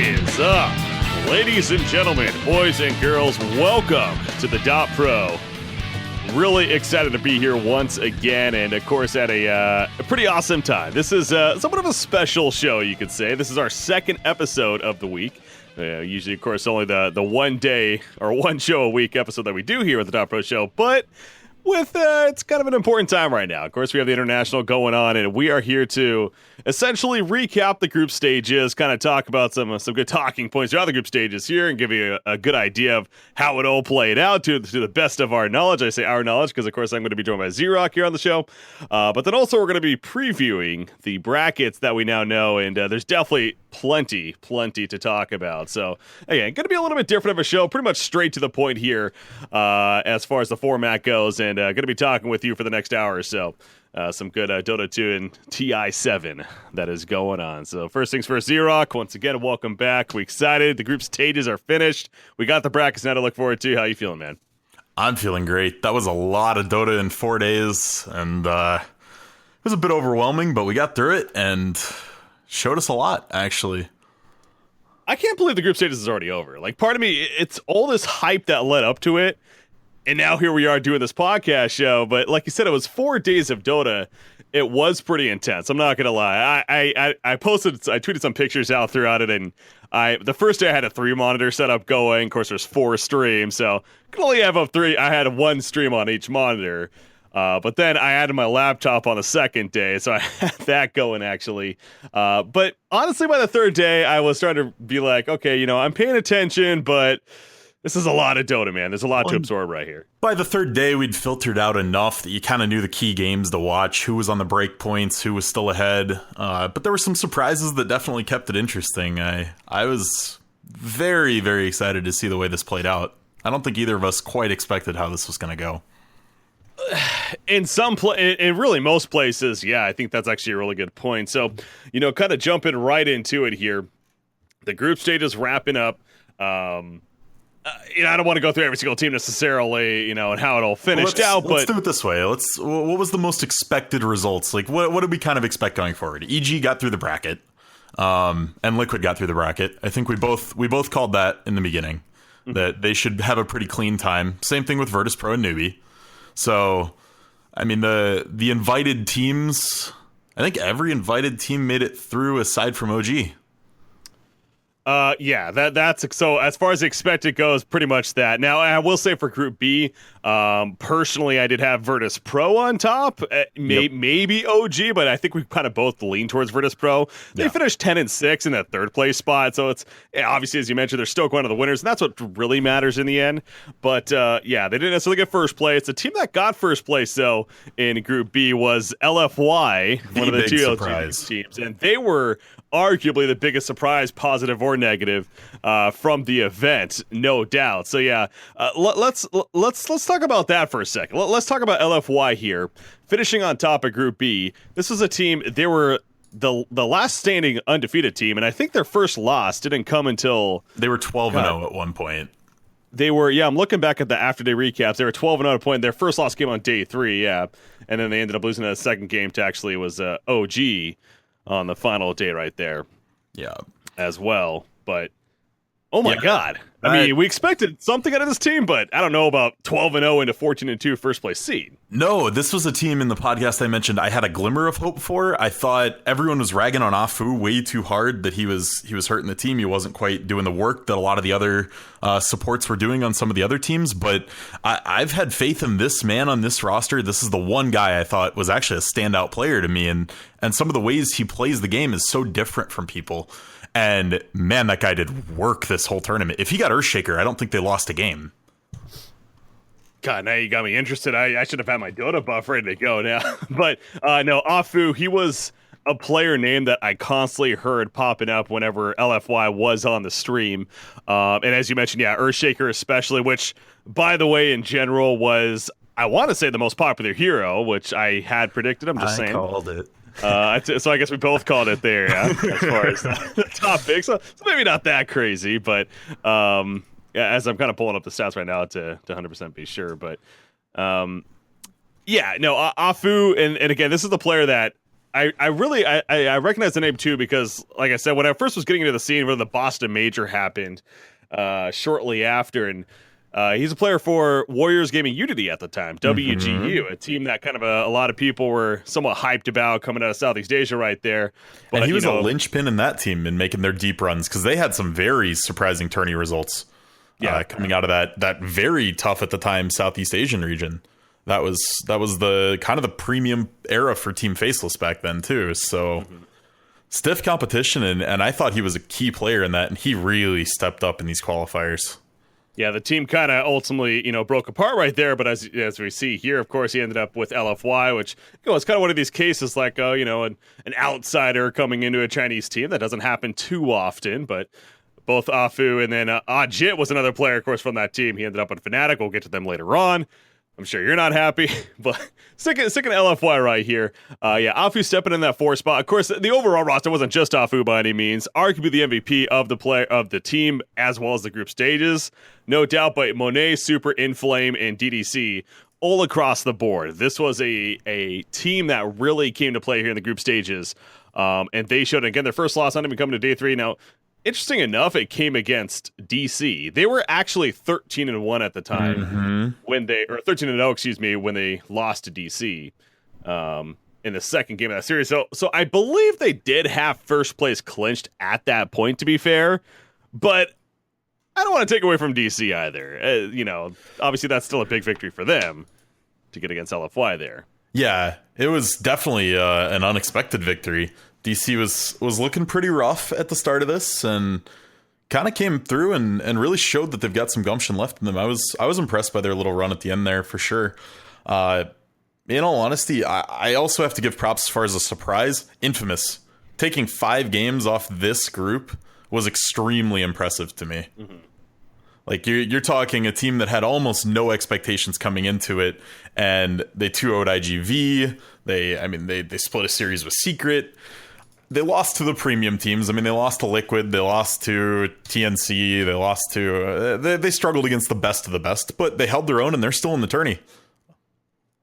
is up? Ladies and gentlemen, boys and girls, welcome to the DotPro. Really excited to be here once again, and of course at a pretty awesome time. This is somewhat of a special show, you could say. This is our second episode of the week. Usually, of course, only the one day or one show a week episode that we do here at the DotPro show, but with it's kind of an important time right now. Of course, we have the international going on, and we are here to essentially recap the group stages, kind of talk about some good talking points throughout the group stages here, and give you a good idea of how it all played out to the best of our knowledge. I say our knowledge because, of course, I'm going to be joined by Z-Rock here on the show. But then also we're going to be previewing the brackets that we now know, and there's definitely plenty to talk about. So, again, going to be a little bit different of a show, pretty much straight to the point here as far as the format goes, and going to be talking with you for the next hour or so. Some good Dota 2 and TI7 that is going on. So first things first, Z-Rock, once again, welcome back. We excited. The group stages are finished. We got the brackets now to look forward to. How you feeling, man? I'm feeling great. That was a lot of Dota in 4 days, and it was a bit overwhelming, but we got through it and showed us a lot, actually. I can't believe the group stages is already over. Like, part of me, it's all this hype that led up to it. And now here we are doing this podcast show, but like you said, it was 4 days of Dota. It was pretty intense. I'm not gonna lie. I tweeted some pictures out throughout it, and the first day I had a 3-monitor setup going. Of course, there's 4 streams, so could only have up 3. I had 1 stream on each monitor, but then I added my laptop on the second day, so I had that going actually. But honestly, by the third day, I was starting to be like, okay, I'm paying attention, but this is a lot of Dota, man. There's a lot to absorb right here. By the third day, we'd filtered out enough that you kind of knew the key games to watch, who was on the break points, who was still ahead. But there were some surprises that definitely kept it interesting. I was very, very excited to see the way this played out. I don't think either of us quite expected how this was going to go. In really most places, yeah, I think that's actually a really good point. So, kind of jumping right into it here. The group stage is wrapping up. I don't want to go through every single team necessarily, and how it all finished out. But let's do it this way. What was the most expected results? Like, what did we kind of expect going forward? EG got through the bracket, and Liquid got through the bracket. I think we both called that in the beginning, that they should have a pretty clean time. Same thing with Virtus.pro and Newbie. So, I mean, the invited teams, I think every invited team made it through aside from OG. Yeah, that's so as far as expected goes, pretty much that. Now, I will say for Group B, personally, I did have Virtus.pro on top, maybe OG, but I think we kind of both lean towards Virtus.pro. They finished 10-6 in that third place spot, so it's obviously, as you mentioned, they're still one of the winners, and that's what really matters in the end. But yeah, they didn't necessarily get first place. The team that got first place, though, in Group B was LFY, one of the two LG teams, and they were arguably the biggest surprise, positive or negative, from the event, no doubt. So yeah, let's talk about that for a second. Let's talk about LFY here, finishing on top of Group B. This was a team, they were the last standing undefeated team, and I think their first loss didn't come until they were 12-0 at one point. They were, I'm looking back at the after-day recaps. They were 12-0 at a point. Their first loss came on day 3, and then they ended up losing that second game to actually was OG on the final day right there. Yeah. As well. But, oh my God. I mean, we expected something out of this team, but I don't know about 12-0 into 14-2 first place seed. No, this was a team in the podcast I mentioned I had a glimmer of hope for. I thought everyone was ragging on Afu way too hard, that he was hurting the team. He wasn't quite doing the work that a lot of the other supports were doing on some of the other teams. But I've had faith in this man on this roster. This is the one guy I thought was actually a standout player to me. And some of the ways he plays the game is so different from people. And man, that guy did work this whole tournament. If he got Earthshaker, I don't think they lost a game. God, now you got me interested. I should have had my Dota buff ready to go now. But no, Afu, he was a player name that I constantly heard popping up whenever LFY was on the stream. And as you mentioned, Earthshaker especially, which, by the way, in general was, I want to say, the most popular hero, which I had predicted. I'm just saying. I called it. So I guess we both called it there, as far as the top pick. So maybe not that crazy, but as I'm kind of pulling up the stats right now to 100% be sure. But Afu, and again, this is the player that I recognize the name too because, like I said, when I first was getting into the scene where the Boston Major happened, shortly after, and he's a player for Warriors Gaming Unity at the time, WGU, a team that kind of a lot of people were somewhat hyped about coming out of Southeast Asia right there. But and he was a linchpin in that team in making their deep runs because they had some very surprising tourney results. Coming out of that very tough at the time Southeast Asian region. That was the kind of the premium era for Team Faceless back then too. So stiff competition, and I thought he was a key player in that, and he really stepped up in these qualifiers. Yeah, the team kind of ultimately, broke apart right there. But as we see here, of course, he ended up with LFY, which it's kind of one of these cases like, an outsider coming into a Chinese team. That doesn't happen too often, but both Afu and then Ajit was another player, of course, from that team. He ended up on Fnatic. We'll get to them later on. I'm sure you're not happy, but sticking LFY right here. Afu stepping in that 4 spot. Of course, the overall roster wasn't just Afu by any means. Arguably the MVP of the team as well as the group stages, no doubt. But Monet, Super, Inflame, and DDC all across the board. This was a team that really came to play here in the group stages, and they showed again their first loss not even coming to day 3 now. Interesting enough, it came against DC. They were actually 13-1 at the time when they, or 13-0, excuse me, when they lost to DC in the second game of that series. So I believe they did have first place clinched at that point, to be fair, but I don't want to take away from DC either. Obviously that's still a big victory for them to get against LFY there. Yeah, it was definitely an unexpected victory. DC was looking pretty rough at the start of this and kind of came through and really showed that they've got some gumption left in them. I was impressed by their little run at the end there for sure. In all honesty, I also have to give props as far as a surprise. Infamous taking 5 games off this group was extremely impressive to me. Like you're talking a team that had almost no expectations coming into it, and they 2-0'd IGV. They split a series with Secret. They lost to the premium teams. They lost to Liquid. They lost to TNC. They lost to... They struggled against the best of the best, but they held their own, and they're still in the tourney.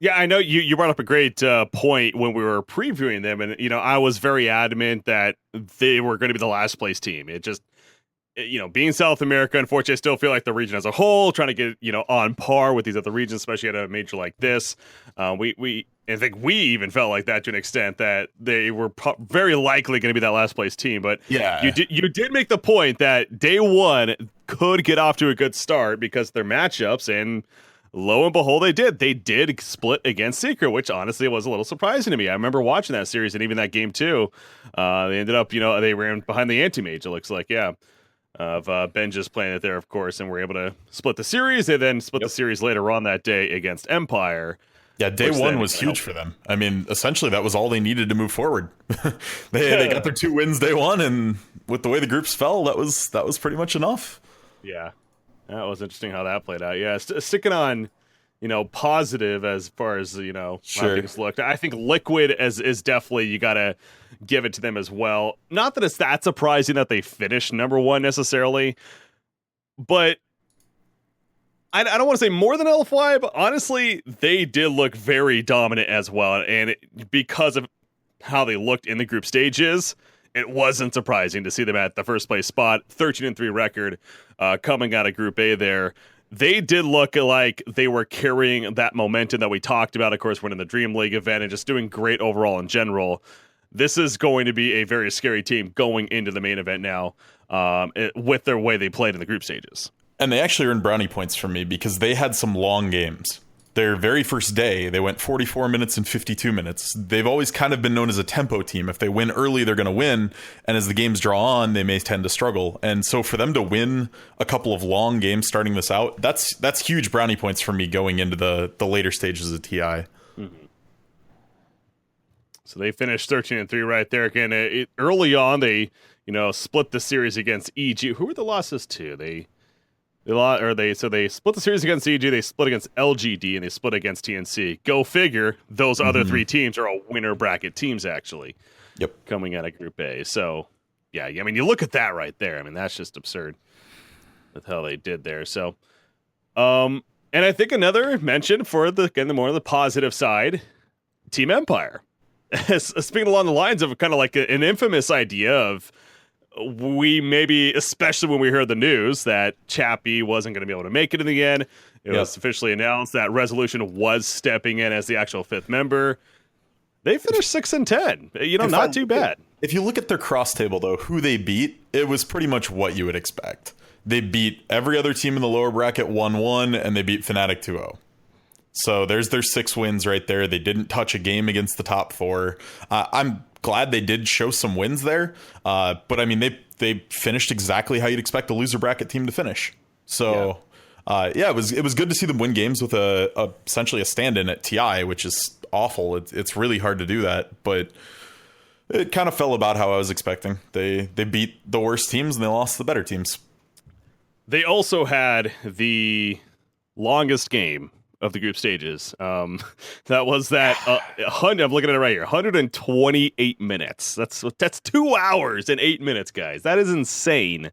Yeah, I know you brought up a great point when we were previewing them, and, I was very adamant that they were going to be the last place team. It just... being South America, unfortunately, I still feel like the region as a whole, trying to get, on par with these other regions, especially at a major like this. I think we even felt like that to an extent that they were very likely going to be that last place team. But yeah, you did make the point that day 1 could get off to a good start because their matchups, and lo and behold, they did. They did split against Secret, which honestly was a little surprising to me. I remember watching that series and even that game too. They ended up, they ran behind the anti-mage, it looks like, yeah. Of Ben just playing it there, of course, and we're able to split the series. They then split the series later on that day against Empire. Yeah, day 1 was huge for them. Essentially, that was all they needed to move forward. they got their 2 wins day 1, and with the way the groups fell, that was pretty much enough. Yeah, that was interesting how that played out. Yeah, sticking on, positive as far as, how things looked. I think Liquid is definitely, you got to give it to them as well. Not that it's that surprising that they finished number 1 necessarily, but I don't want to say more than LFY, but honestly, they did look very dominant as well. And because of how they looked in the group stages, it wasn't surprising to see them at the first place spot, 13-3 record, coming out of Group A there. They did look like they were carrying that momentum that we talked about, of course, winning the Dream League event and just doing great overall in general. This is going to be a very scary team going into the main event now, with their way they played in the group stages. And they actually earned brownie points from me because they had some long games. Their very first day, they went 44 minutes and 52 minutes. They've always kind of been known as a tempo team. If they win early, they're going to win. And as the games draw on, they may tend to struggle. And so for them to win a couple of long games starting this out, that's huge brownie points for me going into the later stages of TI. Mm-hmm. So they finished 13-3 right there. Again, early on, they split the series against EG. Who were the losses to? They split the series against EG, they split against LGD, and they split against TNC. Go figure, those other 3 teams are all winner bracket teams, actually. Yep. Coming out of Group A. So, yeah, you look at that right there. That's just absurd with how they did there. So, and I think another mention for the more of the positive side, Team Empire. speaking along the lines of kind of like an infamous idea of we maybe, especially when we heard the news that Chappie wasn't going to be able to make it in the end, it was officially announced that Resolution was stepping in as the actual fifth member. They finished 6-10. Not too bad. If you look at their cross table, though, who they beat, it was pretty much what you would expect. They beat every other team in the lower bracket 1-1, and they beat Fnatic 2-0. So there's their 6 wins right there. They didn't touch a game against the top 4. I'm glad they did show some wins there. But I mean, they finished exactly how you'd expect a loser bracket team to finish. So it was good to see them win games with essentially a stand-in at TI, which is awful. It's really hard to do that, but it kind of fell about how I was expecting. They beat the worst teams and they lost the better teams. They also had the longest game of the group stages. That was that. I'm looking at it right here. 128 minutes. That's 2 hours and 8 minutes, guys. That is insane.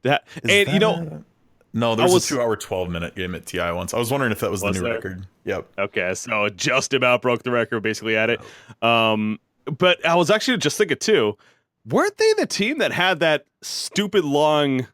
No, there was a 2 hour 12-minute game at TI once. I was wondering if that was the new record. Yep. Okay, so it just about broke the record, basically at it. But I was actually just thinking too, weren't they the team that had that stupid long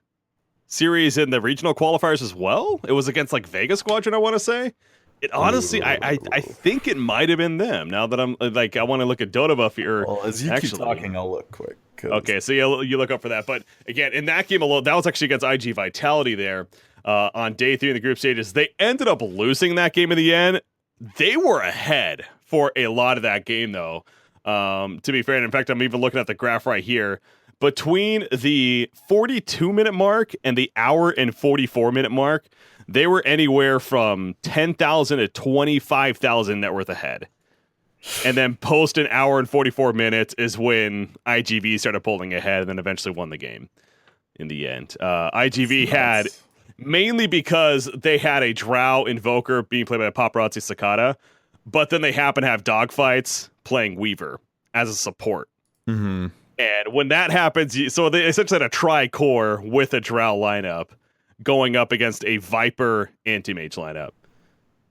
series in the regional qualifiers as well? It was against like Vega Squadron, I want to say. It honestly, I think it might have been them. Now that I'm like, I want to look at Dota Buff here. Well, as you keep talking, I'll look quick. Okay, so you look up for that. But again, in that game alone, that was actually against IG Vitality there on day 3 in the group stages. They ended up losing that game in the end. They were ahead for a lot of that game, though. To be fair, and in fact, I'm even looking at the graph right here. Between the 42-minute mark and the hour and 44-minute mark, they were anywhere from 10,000 to 25,000 net worth ahead. And then post an hour and 44 minutes is when IGV started pulling ahead and then eventually won the game in the end. IGV had, mainly because they had a Drow Invoker being played by Paparazzi Sakata, but then they happen to have dogfights playing Weaver as a support. Mm-hmm. And when that happens, so they essentially had a tri-core with a Drow lineup going up against a Viper anti-mage lineup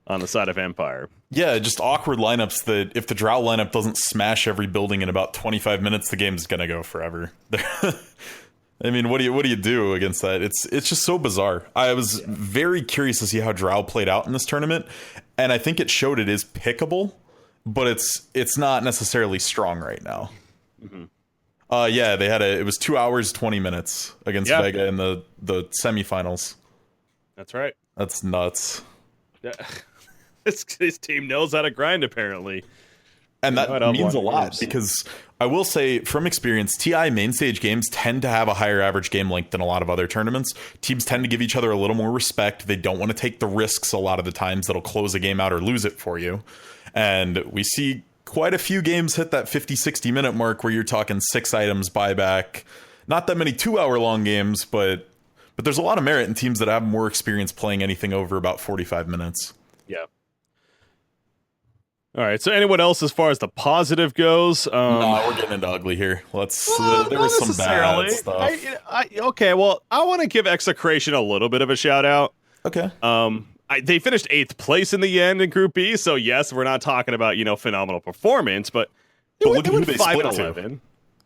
on the side of Empire. Yeah, just awkward lineups that if the Drow lineup doesn't smash every building in about 25 minutes, the game's going to go forever. I mean, what do you do against that? It's just so bizarre. I was very curious to see how Drow played out in this tournament, and I think it showed it is pickable, but it's not necessarily strong right now. Mm-hmm. It was 2 hours 20 minutes against Vega in the semifinals. That's right. That's nuts. Yeah. This team knows how to grind, apparently. And that means a lot because I will say from experience, TI main stage games tend to have a higher average game length than a lot of other tournaments. Teams tend to give each other a little more respect. They don't want to take the risks a lot of the times that'll close a game out or lose it for you. And we see quite a few games hit that 50-60 minute mark where you're talking 6 items buyback. Not that many 2 hour long games, but there's a lot of merit in teams that have more experience playing anything over about 45 minutes. Yeah. All right. So anyone else as far as the positive goes? No, we're getting into ugly here. There was some bad stuff. Okay. Well, I want to give Execration a little bit of a shout out. Okay. They finished 8th place in the end in Group B, so yes, we're not talking about phenomenal performance, but look at who they 5-11. split to.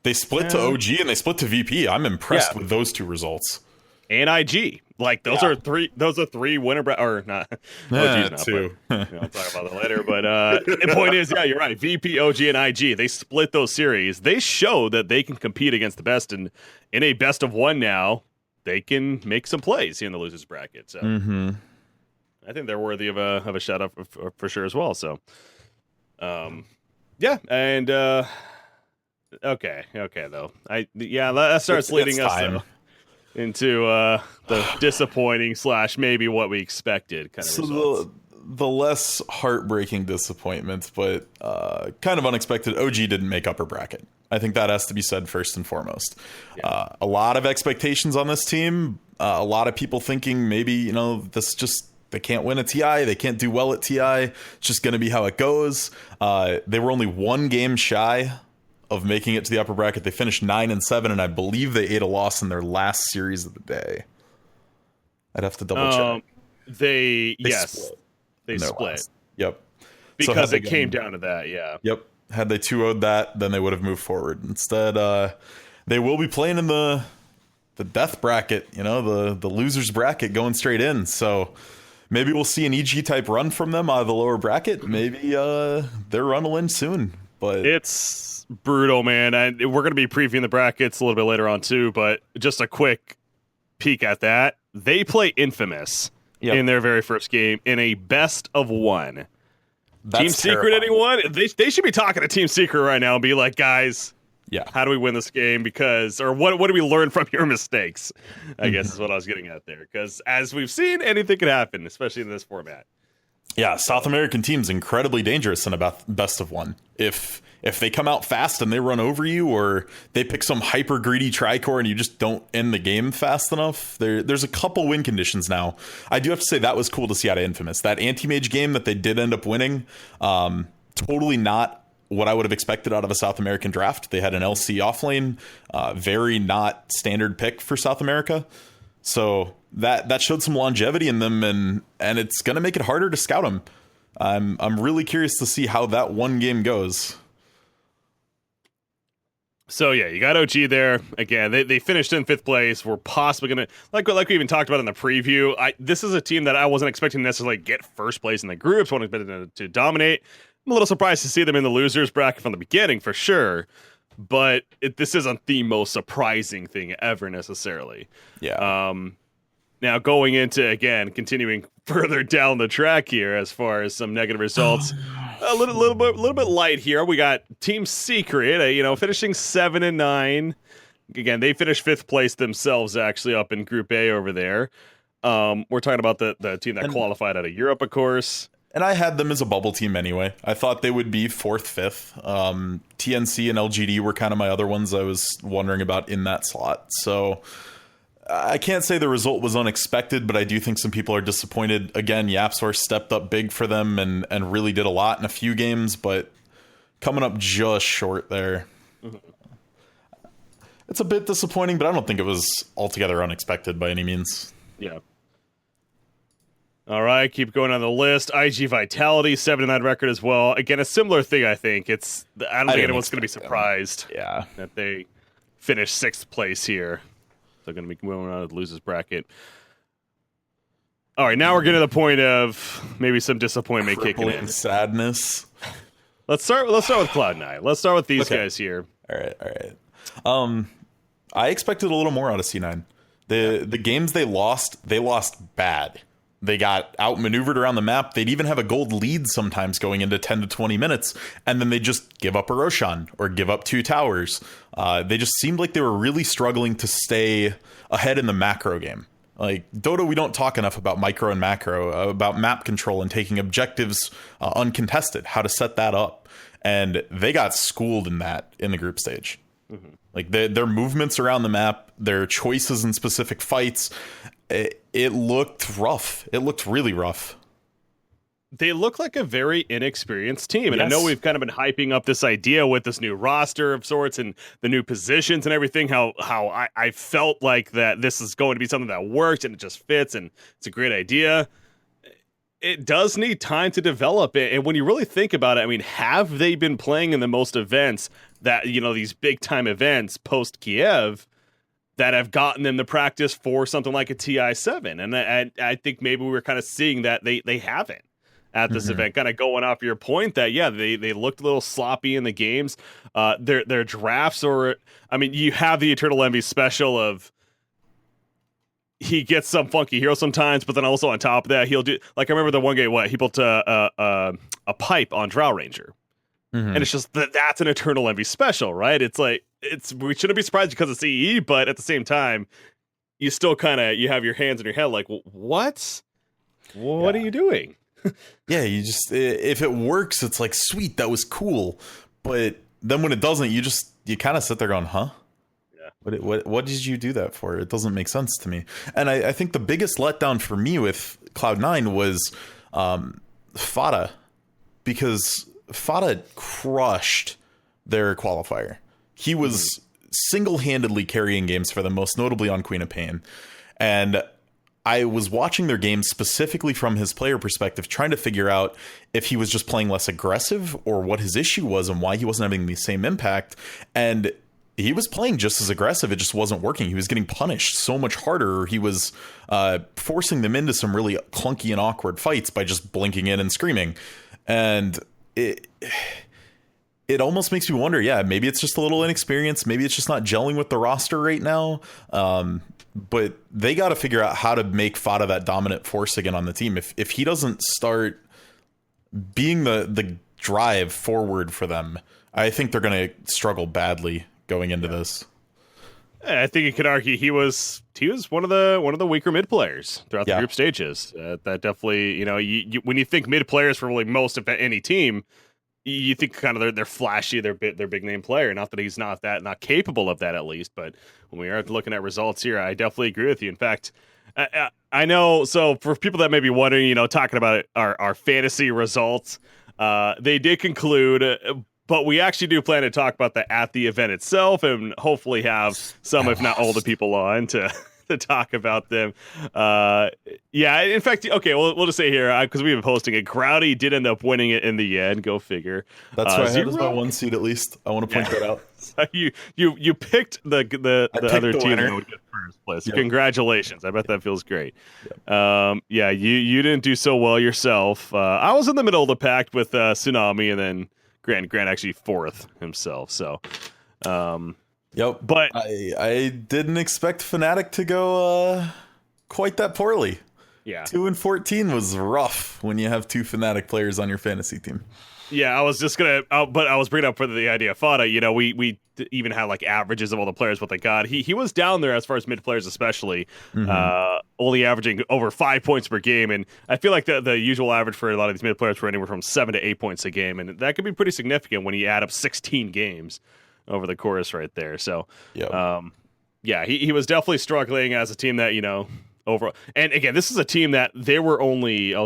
They split to OG and they split to VP. I'm impressed with those 2 results. And IG, like those are 3 winner or not. OG's not 2. But, I'll talk about that later. But the point is, you're right. VP, OG, and IG, they split those series. They show that they can compete against the best, and in a best of 1 now, they can make some plays in the losers bracket. So. Mm-hmm. I think they're worthy of a shout out for sure as well. So, and okay though. That starts leading us into the disappointing / maybe what we expected kind of results. The less heartbreaking disappointment, but kind of unexpected. OG didn't make upper bracket. I think that has to be said first and foremost. Yeah. A lot of expectations on this team. A lot of people thinking maybe this just. They can't win a TI. They can't do well at TI. It's just going to be how it goes. They were only 1 game shy of making it to the upper bracket. They finished 9-7, and I believe they ate a loss in their last series of the day. I'd have to double check. They split. Yep. Because it came down to that. Yeah. Yep. Had they 2-0'd that, then they would have moved forward. Instead, they will be playing in the death bracket, the losers bracket, going straight in. So maybe we'll see an EG type run from them out of the lower bracket. Maybe their run will end soon. But it's brutal, man. We're going to be previewing the brackets a little bit later on too, but just a quick peek at that. They play Infamous in their very first game in a best of one. That's Team Secret, anyone? They should be talking to Team Secret right now and be like, guys, how do we win this game? What do we learn from your mistakes? I guess is what I was getting at there. Because as we've seen, anything could happen, especially in this format. Yeah, South American teams incredibly dangerous in a best of one. If they come out fast and they run over you, or they pick some hyper greedy tricore and you just don't end the game fast enough, there's a couple win conditions now. I do have to say that was cool to see out of Infamous. That anti-mage game that they did end up winning, totally not what I would have expected out of a South American draft. They had an LC offlane, very not standard pick for South America. So that showed some longevity in them, and it's going to make it harder to scout them. I'm really curious to see how that one game goes. So yeah, you got OG there again. They finished in 5th place. We're possibly gonna like we even talked about in the preview. This is a team that I wasn't expecting to necessarily get first place in the groups. Wanted to dominate. I'm a little surprised to see them in the losers bracket from the beginning for sure. But this isn't the most surprising thing ever necessarily. Yeah. Now going into, again, continuing further down the track here as far as some negative results, a little bit light here. We got Team Secret, finishing 7-9. Again, they finished 5th place themselves, actually, up in Group A over there. We're talking about the team that qualified out of Europe, of course. And I had them as a bubble team anyway. I thought they would be 4th, 5th. TNC and LGD were kind of my other ones I was wondering about in that slot. So I can't say the result was unexpected, but I do think some people are disappointed. Again, YapzOr stepped up big for them and really did a lot in a few games, but coming up just short there. Mm-hmm. It's a bit disappointing, but I don't think it was altogether unexpected by any means. Yeah. All right, keep going on the list. IG Vitality, 7-9 record as well. Again, a similar thing, I think. I don't think anyone's going to be surprised that they finished 6th place here. They're going to be moving on to the losers bracket. All right, now we're getting to the point of maybe some disappointment kicking in. Sadness. Let's start with Cloud9. Let's start with these guys here. All right. I expected a little more out of C9. The games they lost bad. They got outmaneuvered around the map. They'd even have a gold lead sometimes going into 10 to 20 minutes, and then they just give up a Roshan or give up 2 towers. They just seemed like they were really struggling to stay ahead in the macro game. Like Dota, we don't talk enough about micro and macro, about map control and taking objectives uncontested, how to set that up. And they got schooled in that in the group stage. Mm-hmm. Like their movements around the map, their choices in specific fights, it looked rough. It looked really rough. They look like a very inexperienced team. And I know we've kind of been hyping up this idea with this new roster of sorts and the new positions and everything, how I felt like that this is going to be something that works and it just fits and it's a great idea. It does need time to develop it. And when you really think about it, I mean, have they been playing in the most events that, these big time events post Kiev that have gotten them the practice for something like a TI7? And I think maybe we were kind of seeing that they haven't at this event, kind of going off your point that, they looked a little sloppy in the games. Their drafts you have the Eternal Envy special of he gets some funky hero sometimes, but then also on top of that, he'll do, like, I remember the one game, he built a pipe on Drow Ranger. And it's just that's an Eternal Envy special, right? It's like, we shouldn't be surprised because of CE, but at the same time, you still kind of, you have your hands in your head like, what are you doing? You just, if it works, it's like, sweet, that was cool. But then when it doesn't, you kind of sit there going, huh? Yeah. What did you do that for? It doesn't make sense to me. And I think the biggest letdown for me with Cloud9 was Fada, because Fada crushed their qualifier. He was single-handedly carrying games for them, most notably on Queen of Pain. And I was watching their game specifically from his player perspective, trying to figure out if he was just playing less aggressive or what his issue was and why he wasn't having the same impact. And he was playing just as aggressive. It just wasn't working. He was getting punished so much harder. He was forcing them into some really clunky and awkward fights by just blinking in and screaming. And it almost makes me wonder, maybe it's just a little inexperience. Maybe it's just not gelling with the roster right now. But they got to figure out how to make Fada that dominant force again on the team. If he doesn't start being the drive forward for them, I think they're going to struggle badly going into this. I think you could argue he was one of the weaker mid players throughout the group stages. That definitely, you when you think mid players for really most of any team, you think kind of they're flashy, they're big name player. Not that he's not capable of that at least, but when we are looking at results here, I definitely agree with you. In fact, I know. So for people that may be wondering, talking about our fantasy results, they did conclude. But we actually do plan to talk about that at the event itself, and hopefully have some, if not all, the people on to talk about them. In fact, okay, we'll just say here, because we've been posting it, Crowdy did end up winning it in the end. Go figure. That's right. I had my one seed at least. I want to point that out. So you picked the other team that would get first place. Yep. Congratulations. I bet that feels great. Yep. You didn't do so well yourself. I was in the middle of the pack with Tsunami, and then Grant actually fourth himself. So, yep. But I didn't expect Fnatic to go quite that poorly. Yeah, 2-14 was rough when you have two Fnatic players on your fantasy team. Yeah, I was just gonna, but I was bringing up for the idea of Fada. We even had like averages of all the players what they got. He was down there as far as mid players, especially only averaging over 5 points per game, and I feel like the usual average for a lot of these mid players were anywhere from 7 to 8 points a game, and that could be pretty significant when you add up 16 games over the course right there. So, he was definitely struggling as a team that overall. And again, this is a team that they were only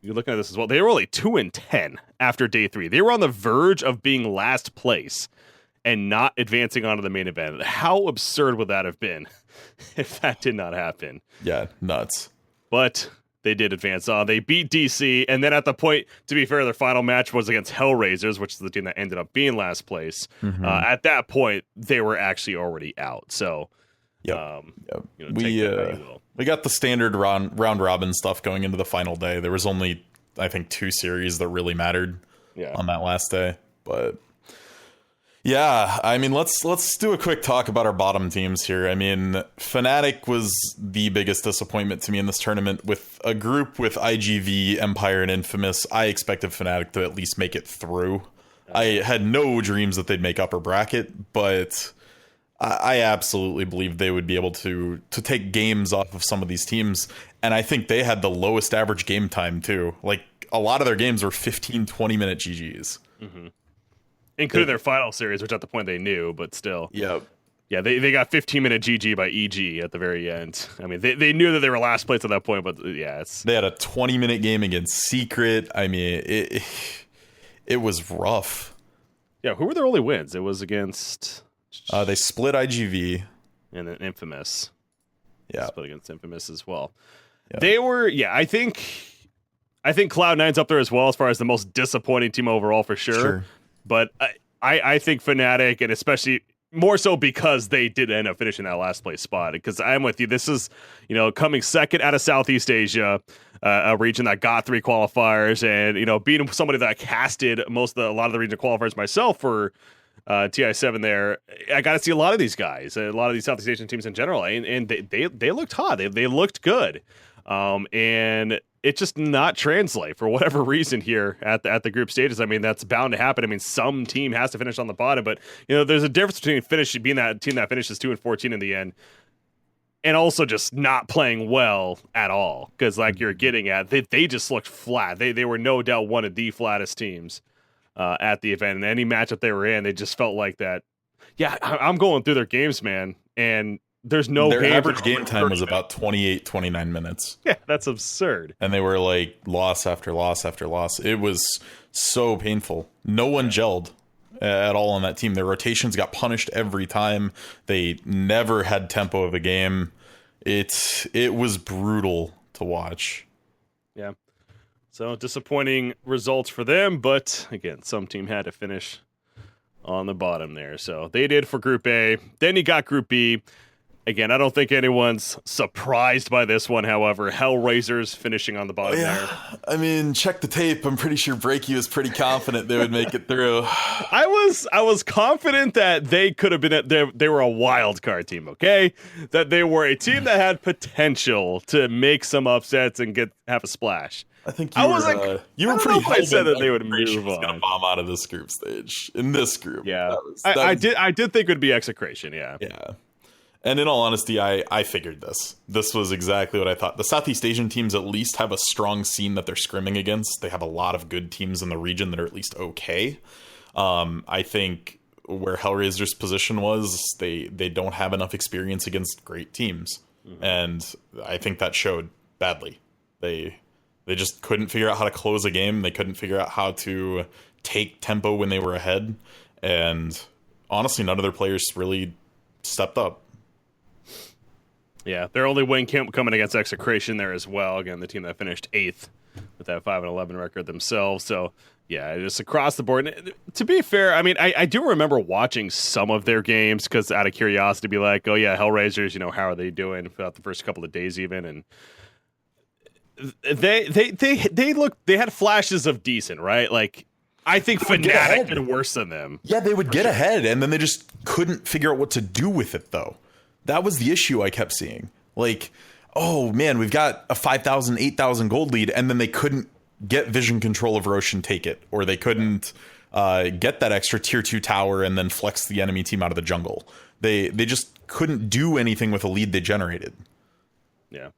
you're looking at this as well. They were only 2-10 after day 3. They were on the verge of being last place and not advancing onto the main event. How absurd would that have been if that did not happen? Yeah, nuts. But they did advance on. They beat DC, and then at the point, to be fair, their final match was against Hellraisers, which is the team that ended up being last place. At that point, they were actually already out. So, we got the standard round robin stuff going into the final day. There was only, I think, 2 series that really mattered on that last day. But yeah, I mean, let's do a quick talk about our bottom teams here. I mean, Fnatic was the biggest disappointment to me in this tournament. With a group with IGV, Empire, and Infamous, I expected Fnatic to at least make it through. I had no dreams that they'd make upper bracket, but I absolutely believe they would be able to take games off of some of these teams. And I think they had the lowest average game time, too. Like, a lot of their games were 15, 20-minute GGs. Including their final series, which at the point they knew, but still. Yep. Yeah, they got 15-minute GG by EG at the very end. I mean, they knew that they were last place at that point, but yeah. They had a 20-minute game against Secret. I mean, it was rough. Yeah, who were their only wins? It was against... they split IGV. And then Infamous. Yeah. Split against Infamous as well. Yeah. They were, I think Cloud9's up there as well as far as the most disappointing team overall for sure. But I think Fnatic, and especially more so because they did end up finishing that last place spot. Because I'm with you. This is, coming second out of Southeast Asia, a region that got 3 qualifiers, and, being somebody that casted a lot of the region qualifiers myself for TI7 there, I got to see a lot of these guys, a lot of these Southeast Asian teams in general, and they looked hot. They looked good. And it just not translate for whatever reason here at the group stages. I mean, that's bound to happen. I mean, some team has to finish on the bottom, but there's a difference between being that team that finishes 2-14 in the end, and also just not playing well at all. Because like you're getting at, they just looked flat. They were no doubt one of the flattest teams at the event. And any matchup they were in, they just felt like that. Yeah, I'm going through their games, man, and there's no their average game time was about 28, 29 minutes. Yeah, that's absurd. And they were like loss after loss after loss. It was so painful. No one gelled at all on that team. Their rotations got punished every time. They never had tempo of a game. It was brutal to watch. Yeah. So disappointing results for them, but again, some team had to finish on the bottom there. So they did for Group A. Then you got Group B. Again, I don't think anyone's surprised by this one, however. Hellraisers finishing on the bottom there. I mean, check the tape. I'm pretty sure Breaky was pretty confident they would make it through. I was confident that they could have been they were a wild card team, okay? That they were a team that had potential to make some upsets and have a splash. I think you were pretty I said that they would move on. Gonna bomb out of this group stage in this group. Yeah, I did think it would be Execration. Yeah. And in all honesty, I figured this. This was exactly what I thought. The Southeast Asian teams at least have a strong scene that they're scrimming against. They have a lot of good teams in the region that are at least okay. I think where Hellraiser's position was, they don't have enough experience against great teams. Mm-hmm. And I think that showed badly. They just couldn't figure out how to close a game. They couldn't figure out how to take tempo when they were ahead. And honestly, none of their players really stepped up. Yeah, their only win coming against Execration there as well. Again, the team that finished 8th with that 5-11 record themselves. So, yeah, just across the board. And to be fair, I mean, I do remember watching some of their games because out of curiosity, be like, oh, yeah, Hellraisers, how are they doing throughout the first couple of days even? And they had flashes of decent, right? Like, I think Fnatic did worse than them. Yeah, they would get ahead, and then they just couldn't figure out what to do with it, though. That was the issue I kept seeing. Like, oh man, we've got a 5,000, 8,000 gold lead, and then they couldn't get vision control of Roche and take it, or they couldn't get that extra tier 2 tower and then flex the enemy team out of the jungle. They just couldn't do anything with a lead they generated. Yeah.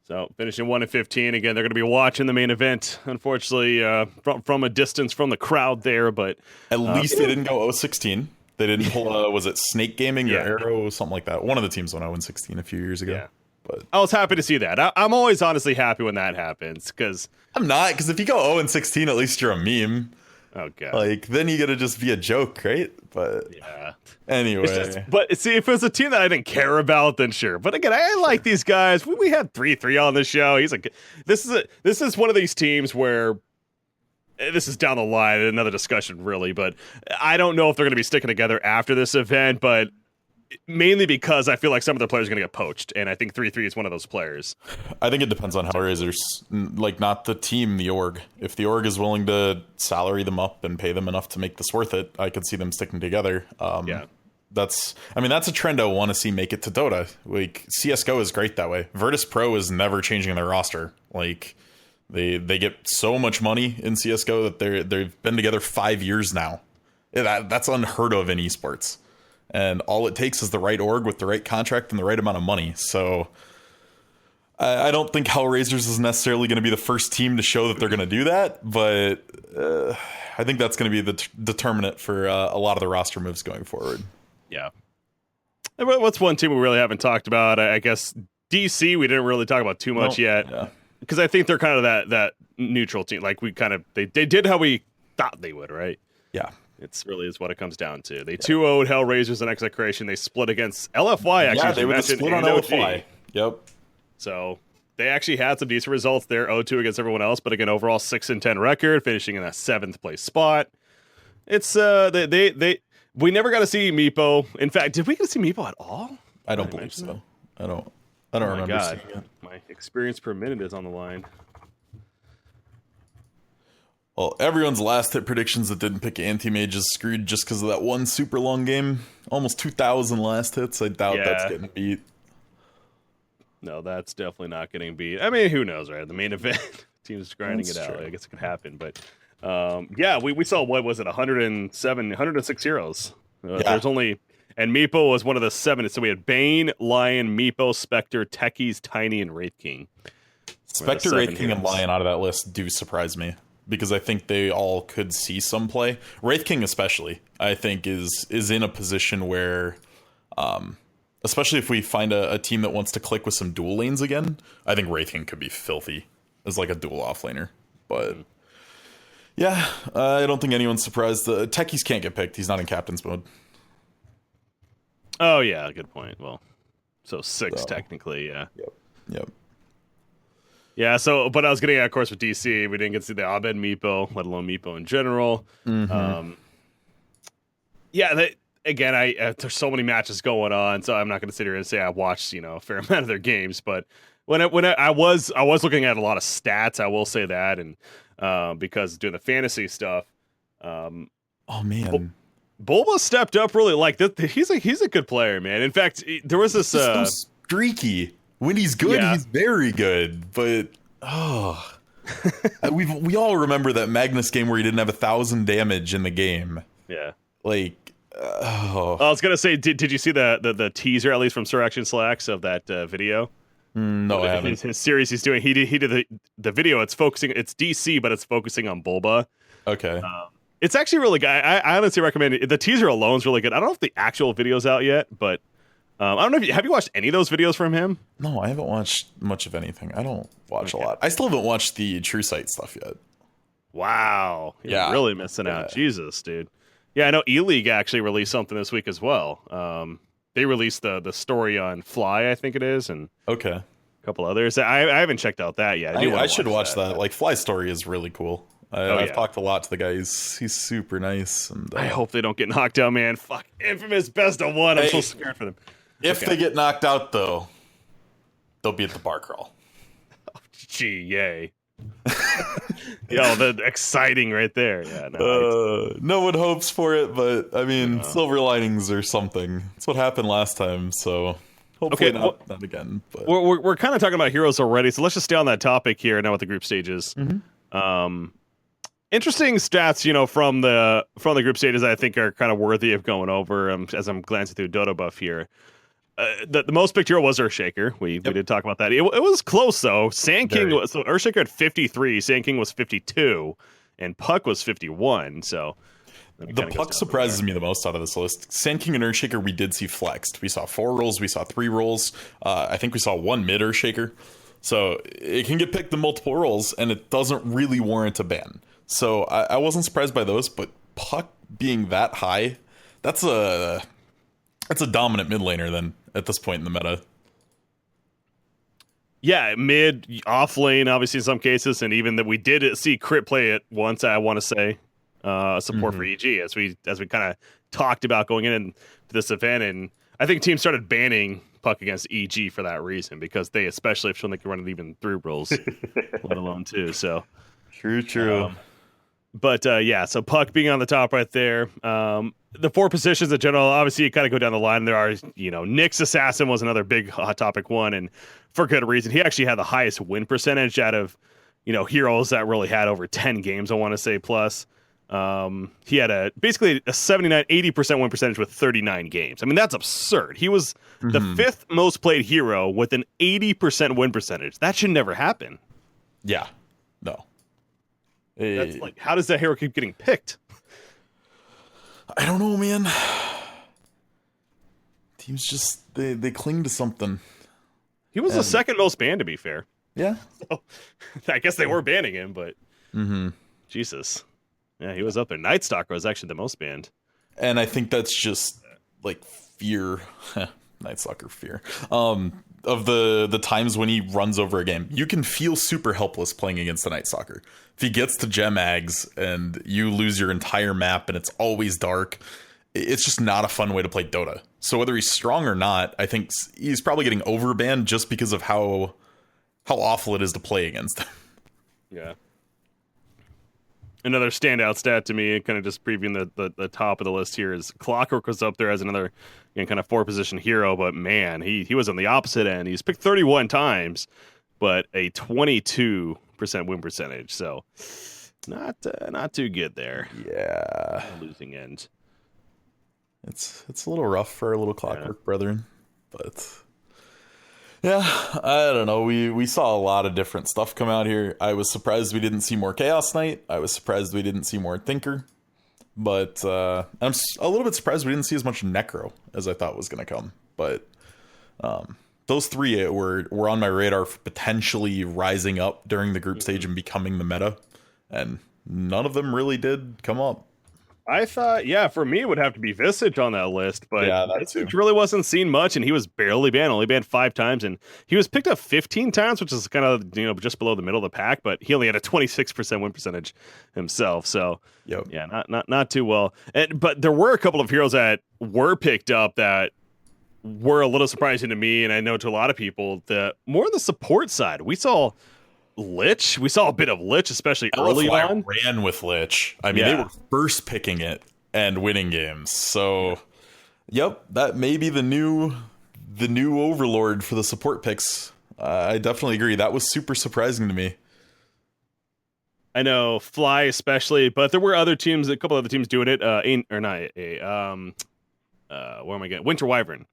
So finishing 1-15 again, they're going to be watching the main event. Unfortunately, from a distance from the crowd there, but at least they didn't go 0-16. They didn't pull, was it Snake Gaming or Arrow, something like that? One of the teams went 0-16 a few years ago. Yeah. But I was happy to see that. I'm always honestly happy when that happens, because... I'm not, because if you go 0-16, at least you're a meme. Oh, God. Like, then you gotta just be a joke, right? But yeah. Anyway. But see, if it was a team that I didn't care about, then sure. But again, I like these guys. We had 3-3 on the show. He's like, this is one of these teams where... This is down the line, another discussion, really, but I don't know if they're going to be sticking together after this event, but mainly because I feel like some of their players are going to get poached, and I think 3-3 is one of those players. I think it depends on Hellraisers, like, not the team, the org. If the org is willing to salary them up and pay them enough to make this worth it, I could see them sticking together. That's a trend I want to see make it to Dota. Like, CSGO is great that way. Virtus Pro is never changing their roster. Like... They get so much money in CSGO that they've been together 5 years now. That's unheard of in esports. And all it takes is the right org with the right contract and the right amount of money. So I don't think Hellraisers is necessarily going to be the first team to show that they're going to do that. But I think that's going to be the determinant for a lot of the roster moves going forward. Yeah. What's one team we really haven't talked about? I guess DC we didn't really talk about too much yet. Yeah. Because I think they're kind of that neutral team. Like, they did how we thought they would, right? Yeah. It's really is what it comes down to. They 2-0'd Hellraisers and Execration. They split against LFY, actually. Yeah, they would split on LFY. Yep. So they actually had some decent results there, 0-2 against everyone else. But again, overall 6-10 record, finishing in a 7th place spot. It's we never got to see Meepo. In fact, did we get to see Meepo at all? I don't believe so. I don't remember seeing it. My experience per minute is on the line. Well, everyone's last hit predictions that didn't pick Anti-Mage is screwed just because of that one super long game. Almost 2,000 last hits. I doubt that's getting beat. No, that's definitely not getting beat. I mean, who knows, right? The main event, team's grinding it out. I guess it could happen. But, we saw, what was it, 106 heroes. There's only... And Meepo was one of the 7. So we had Bane, Lion, Meepo, Spectre, Techies, Tiny, and Wraith King. Spectre, Wraith King, and Lion out of that list do surprise me, because I think they all could see some play. Wraith King especially, I think, is in a position where, especially if we find a team that wants to click with some dual lanes again, I think Wraith King could be filthy as like a dual offlaner. But yeah, I don't think anyone's surprised. Techies can't get picked. He's not in captain's mode. Oh, yeah, good point. Well, So 6 technically, yeah. Yep. Yeah, so, but I was getting at, of course, with DC, we didn't get to see the Abed Meepo, let alone Meepo in general. Again, there's so many matches going on, so I'm not going to sit here and say I watched, a fair amount of their games, but I was looking at a lot of stats, I will say that, and because doing the fantasy stuff, oh man, Bulba stepped up really. Like he's a good player, man. In fact, there was this so streaky. When he's good, he's very good. But we all remember that Magnus game where he didn't have 1,000 damage in the game. Yeah, like. I was gonna say, did you see the teaser at least from Sir Action Slacks of that video? No, I haven't. His series he's doing. He did the video. It's DC, but it's focusing on Bulba. Okay. It's actually really good. I honestly recommend it. The teaser alone is really good. I don't know if the actual video's out yet, but I don't know. Have you watched any of those videos from him? No, I haven't watched much of anything. I don't watch a lot. I still haven't watched the True Sight stuff yet. Wow. You're really missing out. Jesus, dude. Yeah, I know E-League actually released something this week as well. They released the story on Fly, I think it is, and a couple others. I haven't checked out that yet. I should watch that. Like, Fly story is really cool. I've talked a lot to the guy. He's super nice. And I hope they don't get knocked out, man. Fuck, Infamous best of one. I'm so scared for them. If they get knocked out, though, they'll be at the bar crawl. Oh, gee, yay. Yo, the exciting right there. Yeah, no one hopes for it, but I mean, silver linings or something. That's what happened last time, so hopefully not again. But we're kind of talking about heroes already, so let's just stay on that topic here now with the group stages. Interesting stats, from the group stages I think are kind of worthy of going over as I'm glancing through Dota Buff here. The most picked hero was Earthshaker. We did talk about that. It was close though. Sand King was Earthshaker had 53, Sand King was 52, and Puck was 51. So the Puck surprises me the most out of this list. Sand King and Earthshaker we did see flexed. We saw 4 rolls, we saw 3 rolls. I think we saw 1 mid Earthshaker. So it can get picked in multiple rolls, and it doesn't really warrant a ban. So I wasn't surprised by those, but Puck being that high, that's a dominant mid laner then at this point in the meta. Yeah, mid, off lane, obviously in some cases, and even that we did see Crit play it once. I want to say support for EG as we kind of talked about going into this event, and I think teams started banning Puck against EG for that reason because they especially have shown they can run it even through rolls, let alone 2. So true. So Puck being on the top right there. The 4 positions in general, obviously you kind of go down the line. There are, Nyx Assassin was another big hot topic one, and for good reason. He actually had the highest win percentage out of, heroes that really had over 10 games, I want to say, plus. He had basically a 80% win percentage with 39 games. I mean, that's absurd. He was the 5th most played hero with an 80% win percentage. That should never happen. Yeah. No. That's like, how does that hero keep getting picked? I don't know, man. Teams just they cling to something. He was the 2nd most banned, to be fair. Yeah. So, I guess they were banning him, but Jesus. Yeah, he was up there. Night Stalker was actually the most banned. And I think that's just like fear. Night Stalker fear. Of the times when he runs over a game. You can feel super helpless playing against the Night Stalker. If he gets to gem ags and you lose your entire map and it's always dark, it's just not a fun way to play Dota. So whether he's strong or not, I think he's probably getting overbanned just because of how awful it is to play against him. Yeah. Another standout stat to me, kind of just previewing the top of the list here, is Clockwork was up there as another kind of 4-position hero, but man, he was on the opposite end. He's picked 31 times, but a 22% win percentage. So not too good there. Yeah, losing end. It's a little rough for our little Clockwork brethren, but yeah, I don't know. We saw a lot of different stuff come out here. I was surprised we didn't see more Chaos Knight. I was surprised we didn't see more Thinker. But I'm a little bit surprised we didn't see as much Necro as I thought was going to come. But those 3 were on my radar for potentially rising up during the group stage and becoming the meta. And none of them really did come up. I thought, yeah, for me, it would have to be Visage on that list, but Yeah, that Visage too. really wasn't seen much, and he was barely banned, only banned 5 times, and he was picked up 15 times, which is kind of, just below the middle of the pack, but he only had a 26% win percentage himself, so Yep. yeah, not too well. But there were a couple of heroes that were picked up that were a little surprising to me, and I know to a lot of people, that more on the support side. We saw Lich. We saw a bit of Lich, especially early LFY on. ran with Lich. I mean, Yeah. they were first picking it and winning games. So, yep, that may be the new overlord for the support picks. I definitely agree. That was super surprising to me. I know Fly especially, but there were other teams, a couple other teams doing it. Where am I getting? Winter Wyvern.